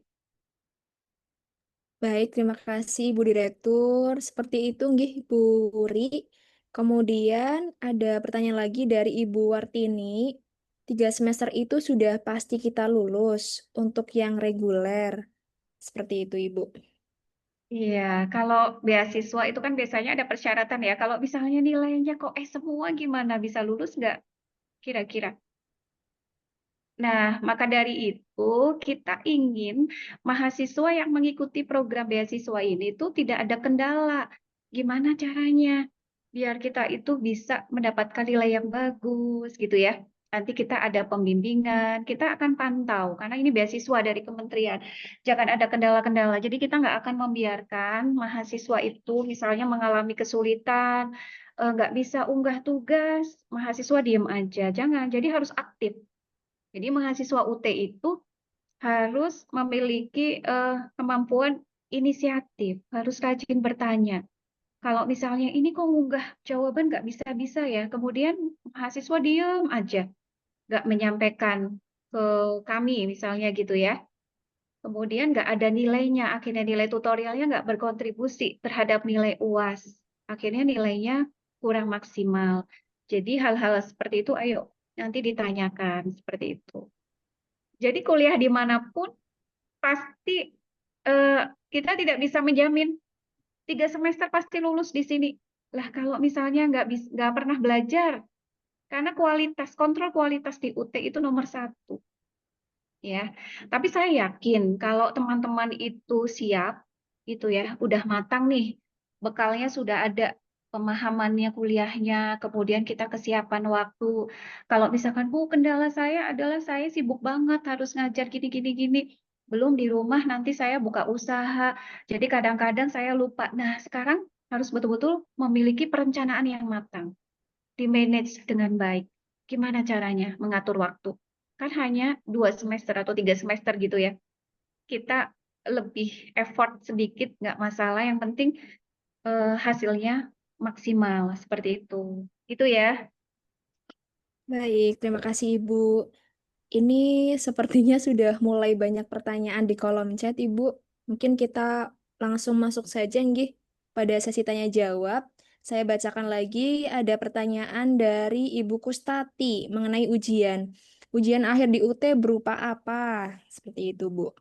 Baik, terima kasih Ibu Direktur. Seperti itu, nggih, Bu Wuri. Kemudian ada pertanyaan lagi dari Ibu Wartini. 3 semester itu sudah pasti kita lulus untuk yang reguler. Seperti itu, Ibu. Iya, kalau beasiswa itu kan biasanya ada persyaratan ya. Kalau misalnya nilainya kok semua gimana? Bisa lulus nggak kira-kira? Nah, maka dari itu kita ingin mahasiswa yang mengikuti program beasiswa ini tuh tidak ada kendala. Gimana caranya? Biar kita itu bisa mendapatkan nilai yang bagus gitu ya. Nanti kita ada pembimbingan, kita akan pantau karena ini beasiswa dari kementerian. Jangan ada kendala-kendala. Jadi kita nggak akan membiarkan mahasiswa itu misalnya mengalami kesulitan, nggak bisa unggah tugas, mahasiswa diem aja. Jangan. Jadi harus aktif. Jadi mahasiswa UT itu harus memiliki kemampuan inisiatif, harus rajin bertanya. Kalau misalnya ini kok ngunggah jawaban nggak bisa-bisa ya, kemudian mahasiswa diem aja, nggak menyampaikan ke kami misalnya gitu ya. Kemudian nggak ada nilainya, akhirnya nilai tutorialnya nggak berkontribusi terhadap nilai UAS. Akhirnya nilainya kurang maksimal. Jadi hal-hal seperti itu ayo nanti ditanyakan seperti itu. Jadi kuliah dimanapun pasti eh, kita tidak bisa menjamin 3 semester pasti lulus di sini. Lah kalau misalnya nggak pernah belajar, karena kualitas kontrol kualitas di UT itu nomor satu, ya. Tapi saya yakin kalau teman-teman itu siap, itu ya, udah matang nih, bekalnya sudah ada, pemahamannya kuliahnya, kemudian kita kesiapan waktu. Kalau misalkan, Bu, kendala saya adalah saya sibuk banget, harus ngajar gini-gini-gini. Belum di rumah nanti saya buka usaha. Jadi kadang-kadang saya lupa. Nah, sekarang harus betul-betul memiliki perencanaan yang matang, di-manage dengan baik. Gimana caranya mengatur waktu? Kan hanya 2 semester atau 3 semester gitu ya. Kita lebih effort sedikit, nggak masalah. Yang penting hasilnya maksimal seperti itu. Itu ya. Baik, terima kasih Ibu. Ini sepertinya sudah mulai banyak pertanyaan di kolom chat, Ibu. Mungkin kita langsung masuk saja, nggih, pada sesi tanya jawab. Saya bacakan lagi, ada pertanyaan dari Ibu Kustati mengenai ujian. Ujian akhir di UT berupa apa? Seperti itu, Bu.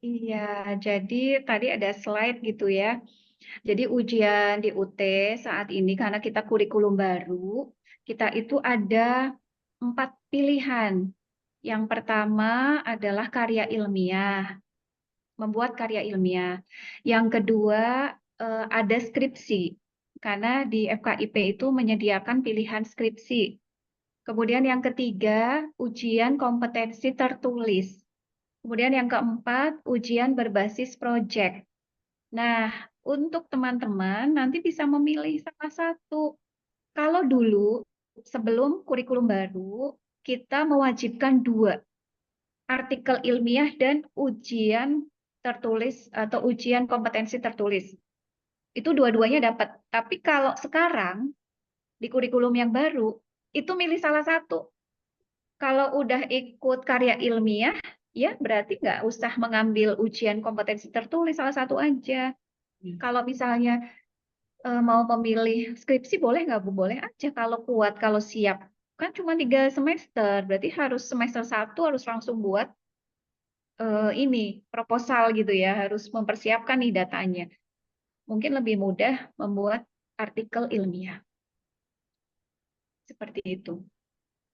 Iya, jadi tadi ada slide gitu ya. Jadi ujian di UT saat ini karena kita kurikulum baru, kita itu ada 4 pilihan. Yang pertama adalah karya ilmiah, membuat karya ilmiah. Yang kedua ada skripsi, karena di FKIP itu menyediakan pilihan skripsi. Kemudian yang ketiga, ujian kompetensi tertulis. Kemudian yang keempat, ujian berbasis proyek. Nah, untuk teman-teman nanti bisa memilih salah satu. Kalau dulu, sebelum kurikulum baru, kita mewajibkan 2, artikel ilmiah dan ujian tertulis atau ujian kompetensi tertulis. Itu dua-duanya dapat. Tapi kalau sekarang, di kurikulum yang baru, itu milih salah satu. Kalau udah ikut karya ilmiah, ya berarti nggak usah mengambil ujian kompetensi tertulis, salah satu aja. Kalau misalnya mau memilih skripsi, boleh nggak Bu? Boleh aja kalau kuat, kalau siap. Kan cuma 3 semester, berarti harus semester 1 harus langsung buat ini proposal gitu ya, harus mempersiapkan nih datanya. Mungkin lebih mudah membuat artikel ilmiah. Seperti itu.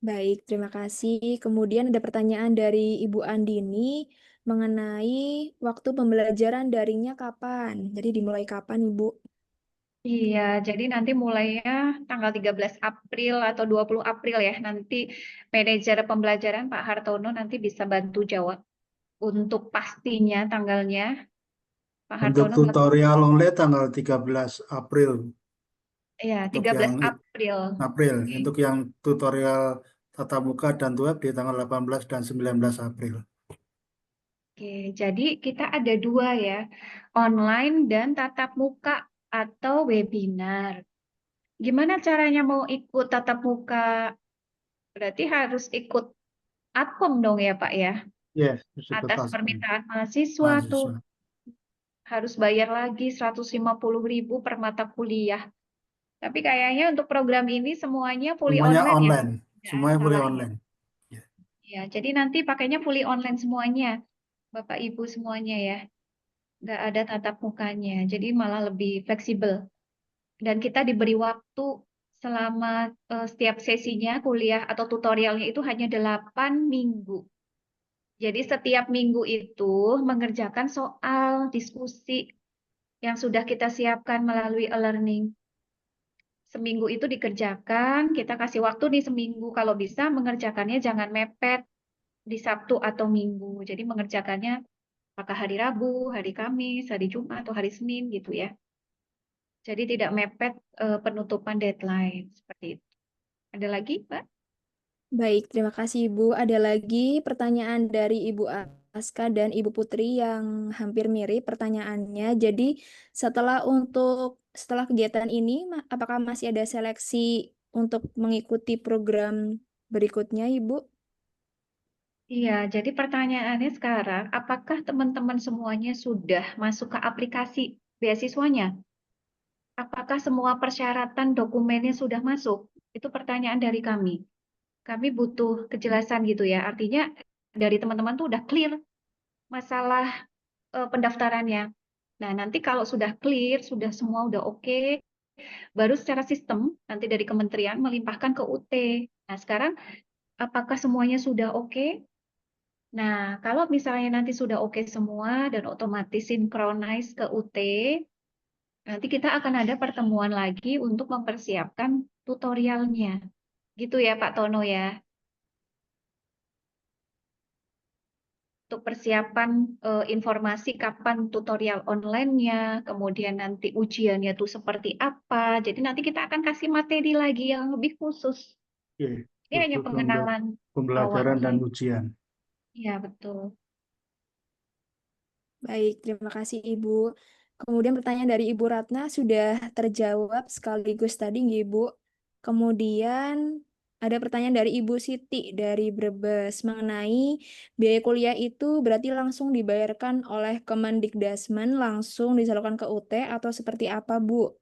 Baik, terima kasih. Kemudian ada pertanyaan dari Ibu Andini mengenai waktu pembelajaran daringnya kapan. Jadi dimulai kapan, Ibu? Iya, jadi nanti mulainya tanggal 13 April atau 20 April ya. Nanti manajer pembelajaran Pak Hartono nanti bisa bantu jawab. Untuk pastinya tanggalnya, Pak Untuk Hartono tutorial online tanggal 13 April. ya, Untuk 13 yang April. April. Oke. Untuk yang tutorial tatap muka dan web di tanggal 18 dan 19 April. Oke, jadi kita ada 2 ya, online dan tatap muka atau webinar. Gimana caranya mau ikut tatap muka? Berarti harus ikut Adkom dong ya Pak ya? Yes, disebut Atas tasking. permintaan mahasiswa tuh Mahasiswa. harus bayar lagi 150.000 per mata kuliah. Tapi kayaknya untuk program ini semuanya fully Semuanya online ya. online. Nggak ada Semuanya boleh salah ya. online. Ya. Ya, jadi nanti pakainya fully online semuanya, Bapak Ibu semuanya ya. Nggak ada tatap mukanya, jadi malah lebih fleksibel. Dan kita diberi waktu selama setiap sesinya kuliah atau tutorialnya itu hanya 8 minggu. Jadi setiap minggu itu mengerjakan soal diskusi yang sudah kita siapkan melalui e-learning. Seminggu itu dikerjakan, kita kasih waktu nih seminggu. Kalau bisa mengerjakannya jangan mepet di Sabtu atau Minggu. Jadi mengerjakannya apakah hari Rabu, hari Kamis, hari Jumat, atau hari Senin gitu ya. Jadi tidak mepet penutupan deadline. Seperti itu. Ada lagi, Mbak? Baik, terima kasih Ibu. Ada lagi pertanyaan dari Ibu Aska dan Ibu Putri yang hampir mirip pertanyaannya. Jadi setelah kegiatan ini, apakah masih ada seleksi untuk mengikuti program berikutnya, Ibu? Iya, jadi pertanyaannya sekarang, apakah teman-teman semuanya sudah masuk ke aplikasi beasiswanya? Apakah semua persyaratan dokumennya sudah masuk? Itu pertanyaan dari kami. Kami butuh kejelasan gitu ya. Artinya dari teman-teman tuh udah clear masalah pendaftarannya. Nah, nanti kalau sudah clear, sudah semua udah oke, baru secara sistem nanti dari kementerian melimpahkan ke UT. Nah, sekarang apakah semuanya sudah oke? Nah, kalau misalnya nanti sudah oke semua dan otomatis sinkronize ke UT, nanti kita akan ada pertemuan lagi untuk mempersiapkan tutorialnya. Gitu ya Pak Tono ya. Untuk persiapan informasi kapan tutorial online-nya, kemudian nanti ujiannya itu seperti apa. Jadi nanti kita akan kasih materi lagi yang lebih khusus. Oke, Ini hanya khusus untuk pengenalan awal pembelajaran dan saja. ujian. Ya, betul. Baik, terima kasih Ibu. Kemudian pertanyaan dari Ibu Ratna sudah terjawab sekaligus tadi, Ibu. Kemudian ada pertanyaan dari Ibu Siti dari Brebes mengenai biaya kuliah itu berarti langsung dibayarkan oleh Kemendikdasmen, langsung disalurkan ke UT atau seperti apa, Bu?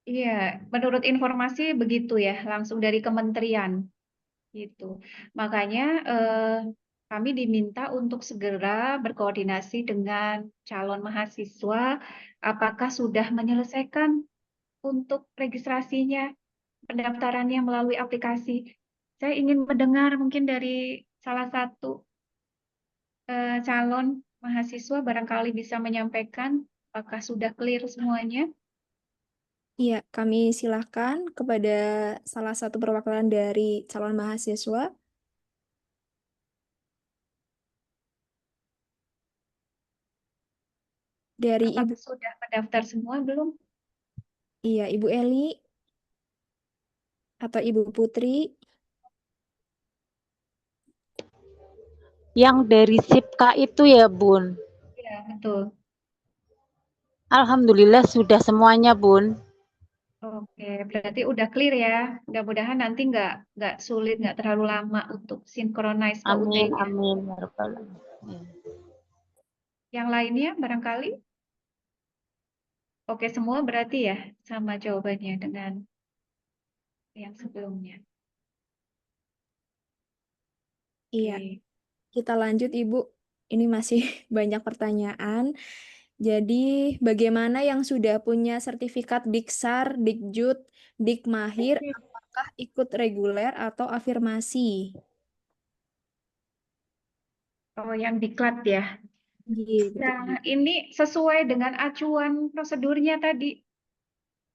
Iya, menurut informasi begitu ya, langsung dari kementerian gitu. Makanya kami diminta untuk segera berkoordinasi dengan calon mahasiswa apakah sudah menyelesaikan untuk registrasinya, pendaftarannya melalui aplikasi. Saya ingin mendengar mungkin dari salah satu calon mahasiswa barangkali bisa menyampaikan apakah sudah clear semuanya. Iya, kami silahkan kepada salah satu perwakilan dari calon mahasiswa. Dari Ibu, Apakah sudah mendaftar semua belum? iya, Ibu Eli atau Ibu Putri. Yang dari SIPKA itu ya, Bun. Ya, betul. Alhamdulillah sudah semuanya, Bun. Oke, berarti udah clear ya. Mudah-mudahan nanti nggak sulit, nggak terlalu lama untuk synchronize ke Amin, UT-nya. amin. Ya Rabbal Alamin. Yang lainnya barangkali oke semua berarti ya sama jawabannya dengan yang sebelumnya. Iya, Oke. kita lanjut Ibu. Ini masih banyak pertanyaan. Jadi, bagaimana yang sudah punya sertifikat Diksar, Dikjud, Dikmahir, apakah ikut reguler atau afirmasi? Oh, yang diklat ya. Iya, betul. Nah, ini sesuai dengan acuan prosedurnya tadi.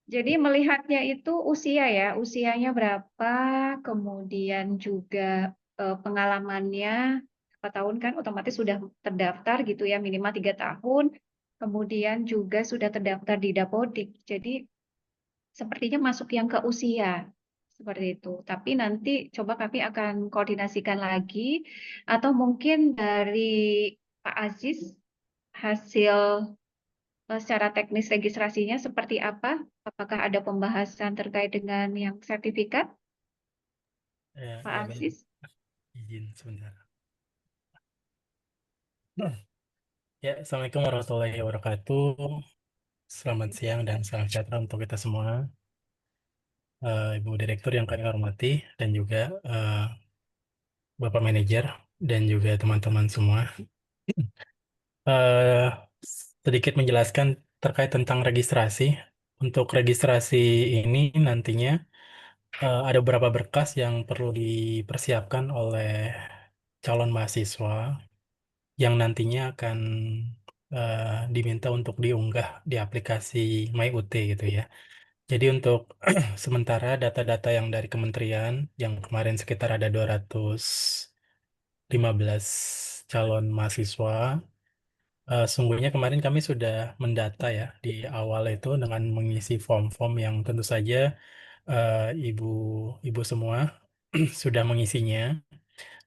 Jadi melihatnya itu usia ya, usianya berapa, kemudian juga pengalamannya berapa tahun kan otomatis sudah terdaftar gitu ya, minimal 3 tahun. Kemudian juga sudah terdaftar di Dapodik. Jadi sepertinya masuk yang ke usia seperti itu. Tapi nanti coba kami akan koordinasikan lagi atau mungkin dari Pak Aziz hasil secara teknis registrasinya seperti apa? Apakah ada pembahasan terkait dengan yang sertifikat, Ya, Pak ya baik. Aziz? Izin sebentar. Ya, Assalamualaikum warahmatullahi wabarakatuh. Selamat siang dan salam sejahtera untuk kita semua. Ibu Direktur yang kami hormati dan juga Bapak Manajer dan juga teman-teman semua. Eh, Sedikit menjelaskan terkait tentang registrasi. Untuk registrasi ini nantinya ada beberapa berkas yang perlu dipersiapkan oleh calon mahasiswa yang nantinya akan diminta untuk diunggah di aplikasi MyUT gitu ya. Jadi untuk sementara data-data yang dari kementerian yang kemarin sekitar ada 215 calon mahasiswa, sungguhnya kemarin kami sudah mendata ya di awal itu dengan mengisi form-form yang tentu saja eh, ibu ibu semua sudah mengisinya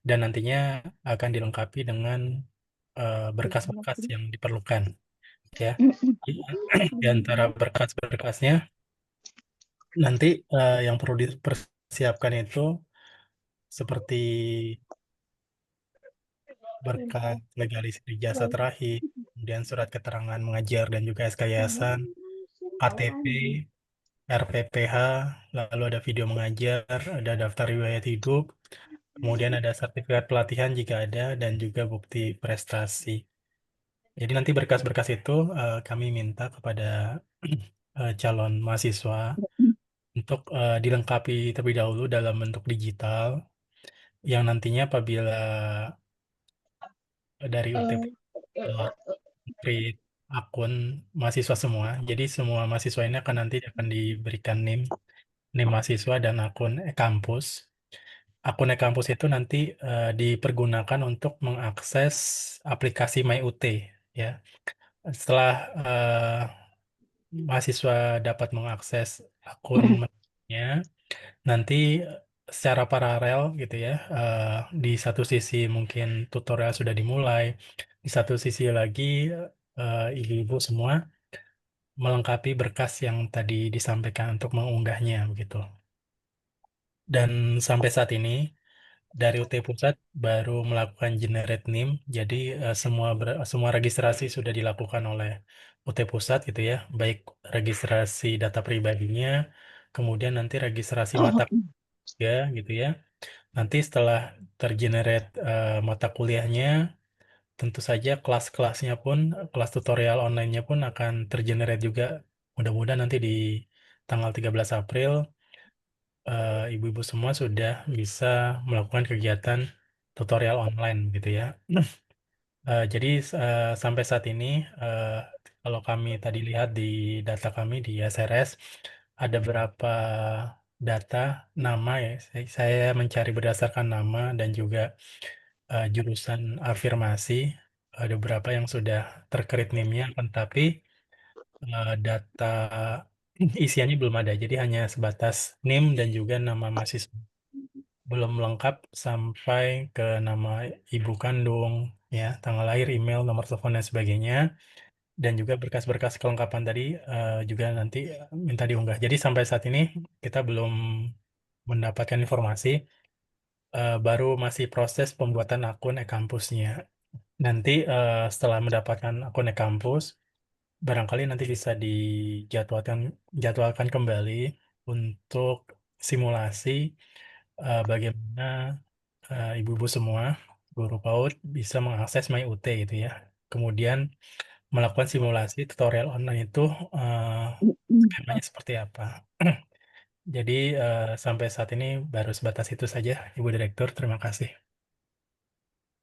dan nantinya akan dilengkapi dengan berkas-berkas yang diperlukan ya. Di di antara berkas-berkasnya nanti yang perlu dipersiapkan itu seperti berkas legalisasi jasa terakhir, kemudian surat keterangan mengajar dan juga SK yayasan, KTP, RPPH, lalu ada video mengajar, ada daftar riwayat hidup, kemudian ada sertifikat pelatihan jika ada, dan juga bukti prestasi. Jadi nanti berkas-berkas itu kami minta kepada calon mahasiswa untuk dilengkapi terlebih dahulu dalam bentuk digital yang nantinya apabila dari UTP create akun mahasiswa semua. Jadi semua mahasiswa ini akan nanti akan diberikan NIM mahasiswa dan akun e-kampus. Akun e-kampus itu nanti dipergunakan untuk mengakses aplikasi MyUT ya. Setelah mahasiswa dapat mengakses akunnya, nanti secara paralel gitu ya, di satu sisi mungkin tutorial sudah dimulai, di satu sisi lagi ibu-ibu semua melengkapi berkas yang tadi disampaikan untuk mengunggahnya begitu. Dan sampai saat ini dari UT Pusat baru melakukan generate NIM, jadi semua registrasi sudah dilakukan oleh UT Pusat gitu ya, baik registrasi data pribadinya, kemudian nanti registrasi mata kuliah gitu ya. Nanti setelah tergenerate mata kuliahnya, tentu saja kelas-kelasnya pun, kelas tutorial online-nya pun akan tergenerate juga. Mudah-mudahan nanti di tanggal 13 April ibu-ibu semua sudah bisa melakukan kegiatan tutorial online gitu ya. Jadi sampai saat ini kalau kami tadi lihat di data kami di SRS ada berapa data nama ya. Saya mencari berdasarkan nama dan juga jurusan afirmasi. Ada beberapa yang sudah terkerit NIM-nya, tetapi data isiannya belum ada. Jadi hanya sebatas NIM dan juga nama mahasiswa. Belum lengkap sampai ke nama ibu kandung, ya, tanggal lahir, email, nomor telepon dan sebagainya, dan juga berkas-berkas kelengkapan tadi juga nanti minta diunggah. Jadi sampai saat ini kita belum mendapatkan informasi, baru masih proses pembuatan akun e-kampusnya. Nanti setelah mendapatkan akun e-kampus, barangkali nanti bisa jadwalkan kembali untuk simulasi bagaimana ibu-ibu semua, guru PAUD bisa mengakses MyUT gitu ya. Kemudian melakukan simulasi tutorial online itu skemanya seperti apa. Jadi sampai saat ini baru sebatas itu saja, Ibu Direktur. Terima kasih.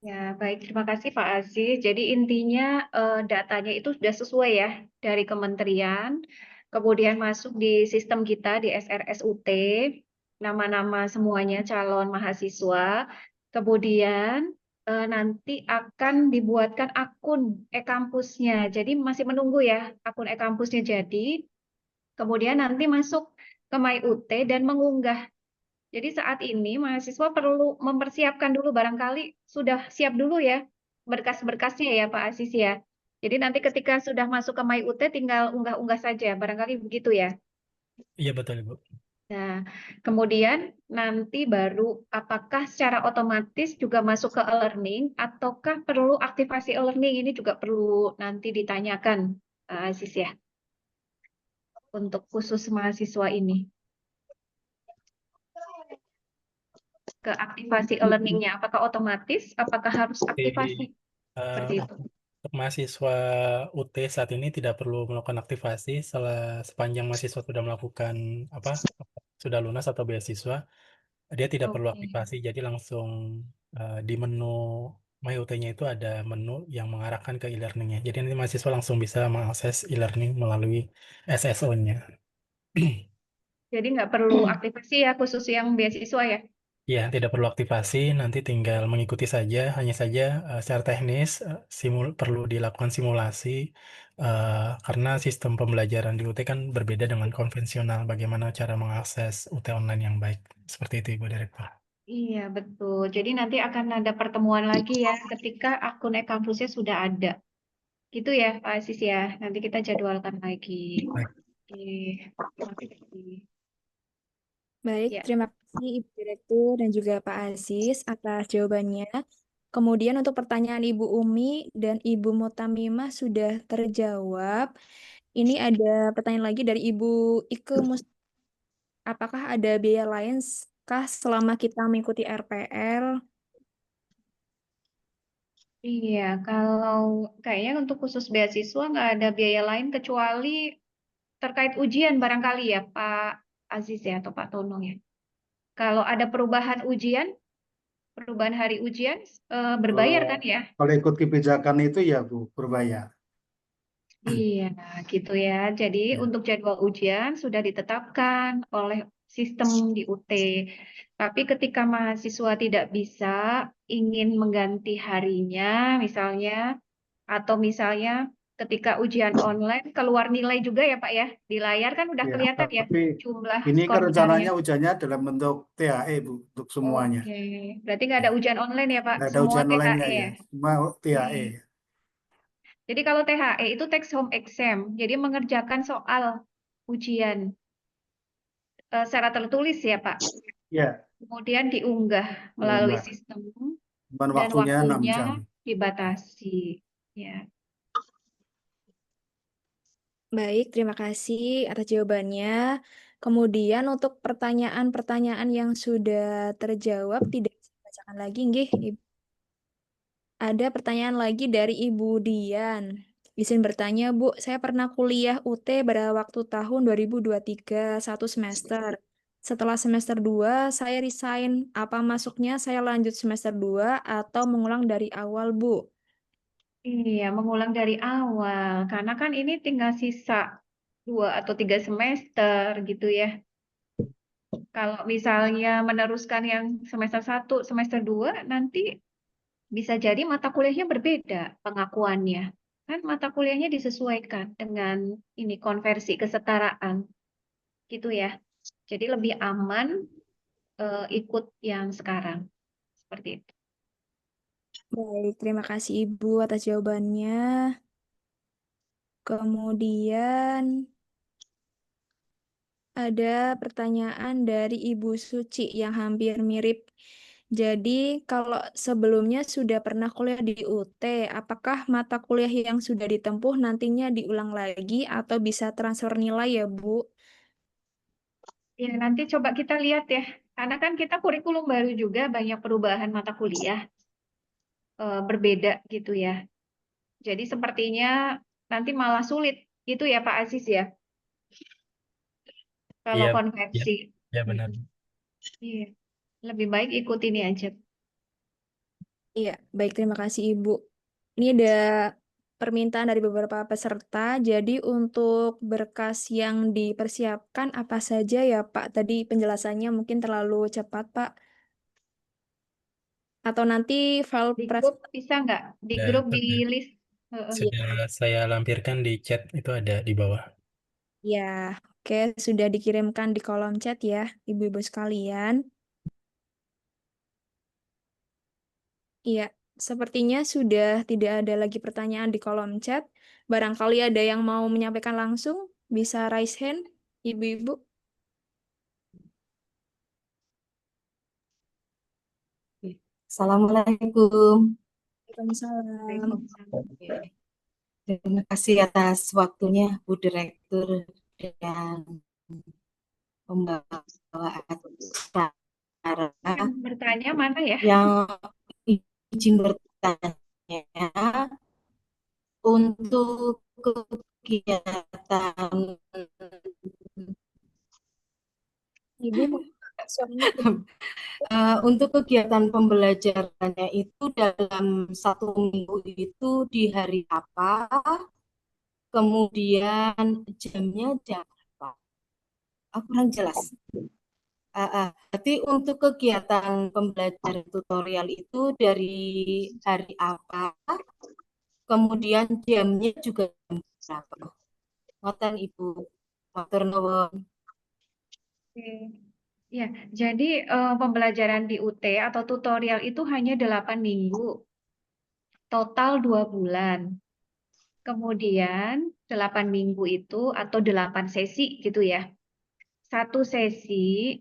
Ya, baik. Terima kasih Pak Aziz. Jadi intinya datanya itu sudah sesuai ya dari kementerian, kemudian masuk di sistem kita di SRSUT, nama-nama semuanya calon mahasiswa, kemudian nanti akan dibuatkan akun e-kampusnya. Jadi masih menunggu ya akun e-kampusnya jadi, kemudian nanti masuk ke MyUT dan mengunggah. Jadi saat ini mahasiswa perlu mempersiapkan dulu, barangkali sudah siap dulu ya berkas-berkasnya ya Pak Aziz ya. Jadi nanti ketika sudah masuk ke MyUT tinggal unggah-unggah saja, barangkali begitu ya. Iya betul Ibu. Nah, kemudian nanti baru apakah secara otomatis juga masuk ke e-learning ataukah perlu aktivasi e-learning, ini juga perlu nanti ditanyakan Pak Aziz ya untuk khusus mahasiswa ini. Ke aktivasi e-learningnya, apakah otomatis, apakah harus aktivasi? Seperti itu. Untuk mahasiswa UT saat ini tidak perlu melakukan aktivasi sepanjang mahasiswa sudah melakukan sudah lunas atau beasiswa, dia tidak perlu Oke. aktivasi. Jadi langsung di menu MyUT-nya itu ada menu yang mengarahkan ke e-learning-nya. Jadi nanti mahasiswa langsung bisa mengakses e-learning melalui SSO-nya. Jadi nggak perlu aktivasi ya khusus yang beasiswa ya? Ya, tidak perlu aktivasi, nanti tinggal mengikuti saja, hanya saja secara teknis perlu dilakukan simulasi karena sistem pembelajaran di UT kan berbeda dengan konvensional, bagaimana cara mengakses UT online yang baik. Seperti itu, Ibu Direktur. Iya, betul. Jadi nanti akan ada pertemuan lagi ya ketika akun e-kampusnya sudah ada. Gitu ya, Pak Aziz ya. Nanti kita jadwalkan lagi. Baik. Oke, terima kasih. Baik, Ya. terima kasih Ibu Direktur dan juga Pak Aziz atas jawabannya. Kemudian untuk pertanyaan Ibu Umi dan Ibu Mutamimah sudah terjawab. Ini ada pertanyaan lagi dari Ibu Ike Apakah ada biaya lain kah selama kita mengikuti RPL? Iya, kalau kayaknya untuk khusus beasiswa nggak ada biaya lain kecuali terkait ujian barangkali ya, Pak Aziz ya atau Pak Tono ya. Kalau ada perubahan ujian, perubahan hari ujian berbayar kan ya? Kalau ikut kebijakan itu ya Bu, berbayar. Iya, gitu ya. Jadi Ya. untuk jadwal ujian sudah ditetapkan oleh sistem di UT. Tapi ketika mahasiswa tidak bisa, ingin mengganti harinya misalnya, atau misalnya ketika ujian online keluar nilai juga ya Pak ya. Di layar kan udah Ya, kelihatan ya tapi jumlah ini skor kan benarnya. rencananya ujiannya dalam bentuk THE Bu, untuk semuanya. Oke, berarti nggak ada ujian online ya Pak? Nggak ada Semua ujian lainnya THE ya, ya? cuma THE. Oke. Jadi kalau THE itu take home exam, jadi mengerjakan soal ujian secara tertulis ya Pak. Ya, Kemudian diunggah melalui diunggah. sistem Cuman dan waktunya 6 waktunya jam. dibatasi. Ya. Baik, terima kasih atas jawabannya. Kemudian untuk pertanyaan-pertanyaan yang sudah terjawab tidak saya bacakan lagi, nggih, Ibu. Ada pertanyaan lagi dari Ibu Dian. Izin bertanya, Bu, saya pernah kuliah UT pada waktu tahun 2023, satu semester. setelah semester 2 saya resign. Apa masuknya saya lanjut semester 2 atau mengulang dari awal, Bu? Iya, mengulang dari awal. Karena kan ini tinggal sisa 2 atau 3 semester gitu ya. Kalau misalnya meneruskan yang semester 1, semester 2, nanti bisa jadi mata kuliahnya berbeda pengakuannya. Kan mata kuliahnya disesuaikan dengan ini konversi kesetaraan gitu ya. Jadi lebih aman ikut yang sekarang. Seperti itu. Baik, terima kasih Ibu atas jawabannya. Kemudian ada pertanyaan dari Ibu Suci yang hampir mirip. Jadi, kalau sebelumnya sudah pernah kuliah di UT, apakah mata kuliah yang sudah ditempuh nantinya diulang lagi atau bisa transfer nilai ya, Bu? Ya, nanti coba kita lihat ya. Karena kan kita kurikulum baru juga banyak perubahan mata kuliah berbeda gitu ya. Jadi sepertinya nanti malah sulit gitu ya Pak Aziz ya. Kalau Iya, iya, konversi. iya benar. Iya. Lebih baik ikut ini aja. Iya, baik, terima kasih Ibu. Ini ada permintaan dari beberapa peserta. Jadi untuk berkas yang dipersiapkan apa saja ya Pak? Tadi penjelasannya mungkin terlalu cepat Pak. Atau nanti file Di pres. grup bisa nggak? Di grup di list. Heeh. Sudah saya lampirkan di chat, itu ada di bawah. Ya, oke, sudah dikirimkan di kolom chat ya, Ibu-ibu sekalian. Iya, sepertinya sudah tidak ada lagi pertanyaan di kolom chat. Barangkali ada yang mau menyampaikan langsung, bisa raise hand, Ibu-ibu. Assalamualaikum. Waalaikumsalam. Waalaikumsalam. Terima kasih atas waktunya Bu Direktur dan pembawa acara Yang bertanya mana ya? yang izin bertanya untuk kegiatan Ibu, suaranya untuk kegiatan pembelajarannya itu dalam 1 minggu itu di hari apa, kemudian jamnya jam apa? Kurang jelas. Berarti untuk kegiatan pembelajaran tutorial itu dari hari apa, kemudian jamnya juga jam berapa? Ngoten Ibu, matur nuwun. Oke. Ya, jadi pembelajaran di UT atau tutorial itu hanya 8 minggu, total 2 bulan. Kemudian 8 minggu itu atau 8 sesi gitu ya. Satu sesi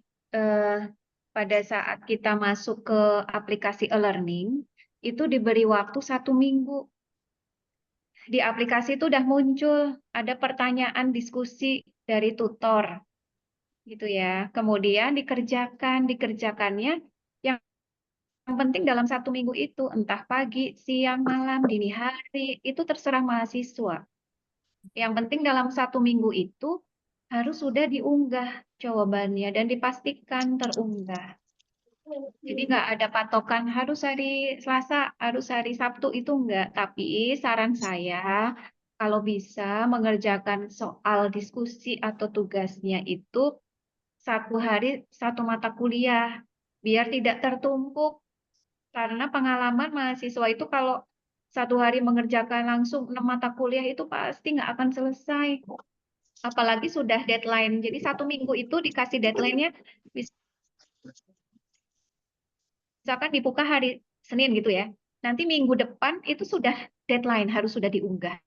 pada saat kita masuk ke aplikasi e-learning itu diberi waktu 1 minggu. Di aplikasi itu udah muncul ada pertanyaan diskusi dari tutor gitu ya. Kemudian dikerjakannya yang penting dalam 1 minggu itu entah pagi, siang, malam, dini hari itu terserah mahasiswa. Yang penting dalam 1 minggu itu harus sudah diunggah jawabannya dan dipastikan terunggah. Jadi nggak ada patokan harus hari Selasa, harus hari Sabtu itu enggak. Tapi saran saya kalau bisa mengerjakan soal diskusi atau tugasnya itu 1 hari 1 mata kuliah biar tidak tertumpuk. Karena pengalaman mahasiswa itu kalau 1 hari mengerjakan langsung 6 mata kuliah itu pasti nggak akan selesai. Apalagi sudah deadline. Jadi 1 minggu itu dikasih deadline-nya misalkan dibuka hari Senin gitu ya. Nanti minggu depan itu sudah deadline, harus sudah diunggah.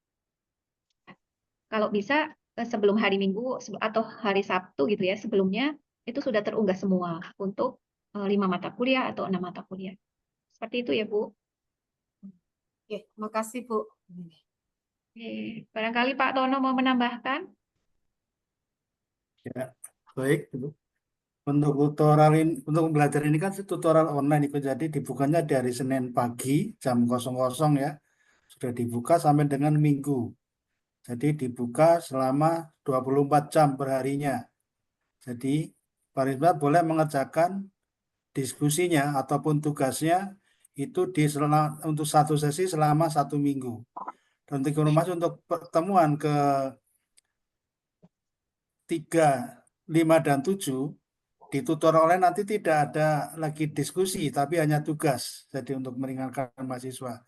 Kalau bisa sebelum hari Minggu atau hari Sabtu gitu ya, sebelumnya itu sudah terunggah semua untuk 5 mata kuliah atau 6 mata kuliah. Seperti itu ya, Bu. Oke, makasih Bu. Oke. Barangkali Pak Tono mau menambahkan? Ya, baik, Ibu. Untuk tutorial ini, untuk belajar ini kan tutorial online itu, jadi dibukanya dari Senin pagi jam 00 ya, sudah dibuka sampai dengan Minggu. Jadi dibuka selama 24 jam perharinya. Jadi Pak Rizman boleh mengerjakan diskusinya ataupun tugasnya itu untuk satu sesi selama 1 minggu. Dan untuk informasi untuk pertemuan ke 3, 5, dan 7 di tutor online nanti tidak ada lagi diskusi, tapi hanya tugas. Jadi untuk meringankan mahasiswa.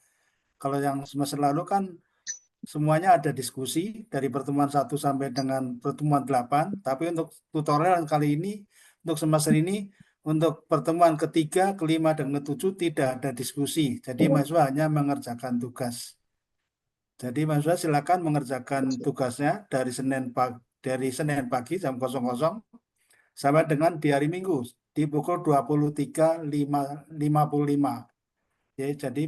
Kalau yang semester lalu kan semuanya ada diskusi dari pertemuan 1 sampai dengan pertemuan 8, tapi untuk tutorial kali ini, untuk semester ini, untuk pertemuan ke-3, ke-5, dan ke-7 tidak ada diskusi. Jadi mahasiswa hanya mengerjakan tugas. Jadi mahasiswa silakan mengerjakan tugasnya dari Senin pagi jam 00 sampai dengan di hari Minggu di pukul 23.55. Ya, jadi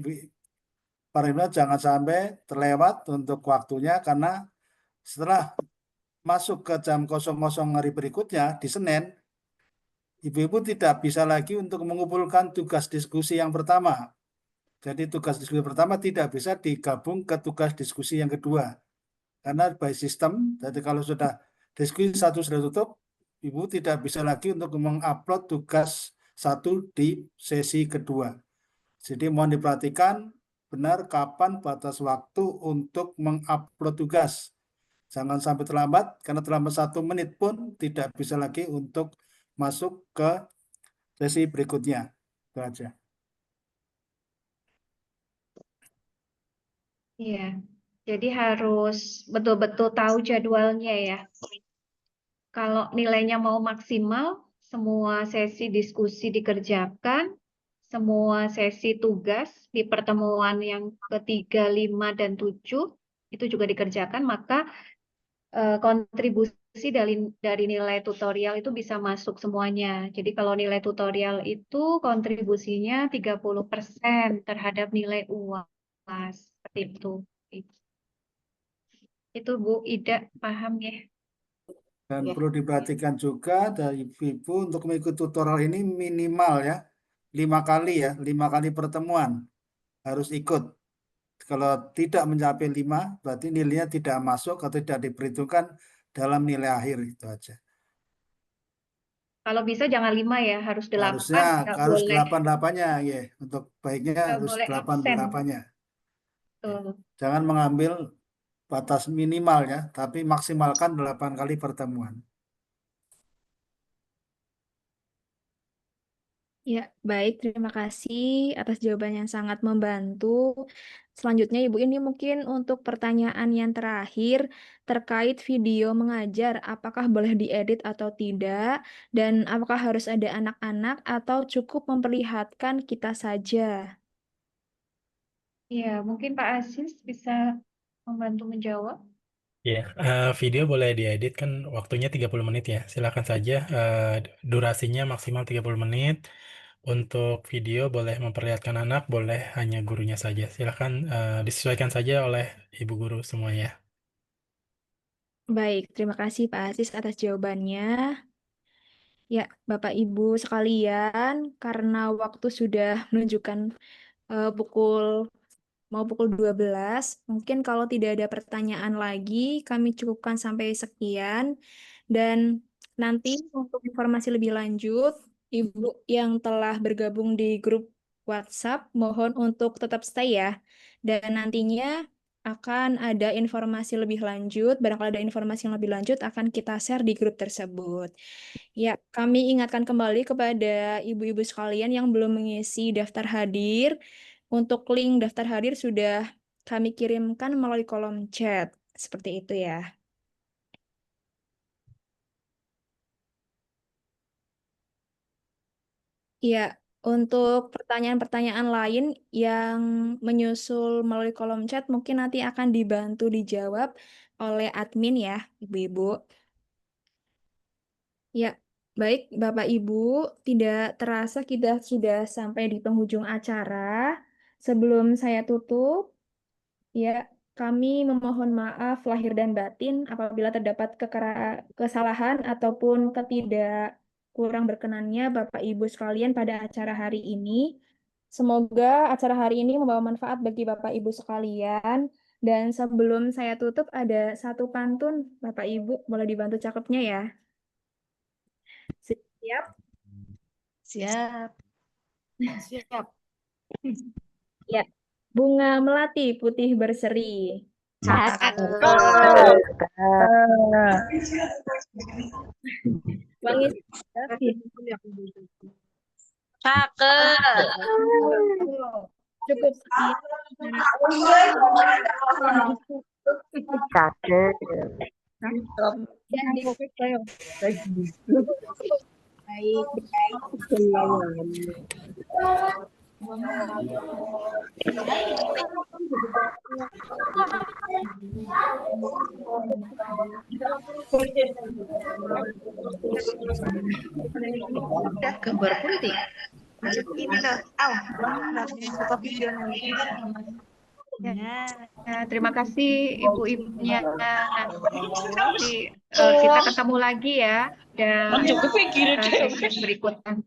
Pak Rizman jangan sampai terlewat untuk waktunya karena setelah masuk ke jam 00 hari berikutnya di Senin, ibu-ibu tidak bisa lagi untuk mengumpulkan tugas diskusi yang pertama. Jadi tugas diskusi pertama tidak bisa digabung ke tugas diskusi yang kedua. Karena by system, jadi kalau sudah diskusi 1 sudah tutup, ibu tidak bisa lagi untuk mengupload tugas 1 di sesi kedua. Jadi mohon diperhatikan benar kapan batas waktu untuk mengupload tugas. Jangan sampai terlambat, karena terlambat 1 menit pun tidak bisa lagi untuk masuk ke sesi berikutnya. Itu aja. Iya, jadi harus betul-betul tahu jadwalnya ya. Kalau nilainya mau maksimal, semua sesi diskusi dikerjakan, semua sesi tugas di pertemuan yang ke-3, 5, dan 7 itu juga dikerjakan, maka kontribusi dari nilai tutorial itu bisa masuk semuanya. Jadi kalau nilai tutorial itu kontribusinya 30% terhadap nilai UAS. Seperti itu. Itu Bu Ida, paham ya? Dan Ya. perlu diperhatikan juga dari ibu untuk mengikuti tutorial ini minimal ya 5 kali ya, 5 kali pertemuan harus ikut. Kalau tidak mencapai 5, berarti nilainya tidak masuk atau tidak diperhitungkan dalam nilai akhir, itu aja. Kalau bisa jangan 5 ya, harus 8, Harusnya nggak harus boleh 8-8-nya ya. Untuk baiknya nggak harus boleh absen. 8-8-nya. Tuh. Jangan mengambil batas minimal ya, tapi maksimalkan 8 kali pertemuan. Ya, baik. Terima kasih atas jawaban yang sangat membantu. Selanjutnya, Ibu, ini mungkin untuk pertanyaan yang terakhir terkait video mengajar, apakah boleh diedit atau tidak, dan apakah harus ada anak-anak atau cukup memperlihatkan kita saja? Iya, mungkin Pak Aziz bisa membantu menjawab. Ya, video boleh diedit kan waktunya 30 menit ya. Silakan saja, durasinya maksimal 30 menit. Untuk video boleh memperlihatkan anak, boleh hanya gurunya saja. Silakan disesuaikan saja oleh ibu guru semuanya. Baik, terima kasih Pak Aziz atas jawabannya. Ya, Bapak Ibu sekalian, karena waktu sudah menunjukkan pukul mau pukul 12. Mungkin kalau tidak ada pertanyaan lagi, kami cukupkan sampai sekian. Dan nanti untuk informasi lebih lanjut, Ibu yang telah bergabung di grup WhatsApp, mohon untuk tetap stay ya. Dan nantinya akan ada informasi lebih lanjut, barangkali ada informasi yang lebih lanjut akan kita share di grup tersebut. Ya, kami ingatkan kembali kepada ibu-ibu sekalian yang belum mengisi daftar hadir. Untuk link daftar hadir sudah kami kirimkan melalui kolom chat. Seperti itu ya. Ya, untuk pertanyaan-pertanyaan lain yang menyusul melalui kolom chat mungkin nanti akan dibantu dijawab oleh admin ya, ibu-ibu. Ya, baik Bapak Ibu, tidak terasa kita sudah sampai di penghujung acara. Sebelum saya tutup, ya, kami memohon maaf lahir dan batin apabila terdapat kesalahan ataupun kurang berkenannya Bapak Ibu sekalian pada acara hari ini. Semoga acara hari ini membawa manfaat bagi Bapak Ibu sekalian. Dan sebelum saya tutup ada satu pantun, Bapak Ibu boleh dibantu cakepnya ya. Siap? Siap. Siap. Ya. Bunga melati putih berseri. Wangi cukup sekian. Baik. Udah gambar putih. Ini loh. Buka video nanti. Ya, terima kasih ibu-ibunya. Nanti kita ketemu lagi ya. Dan sesi berikutnya.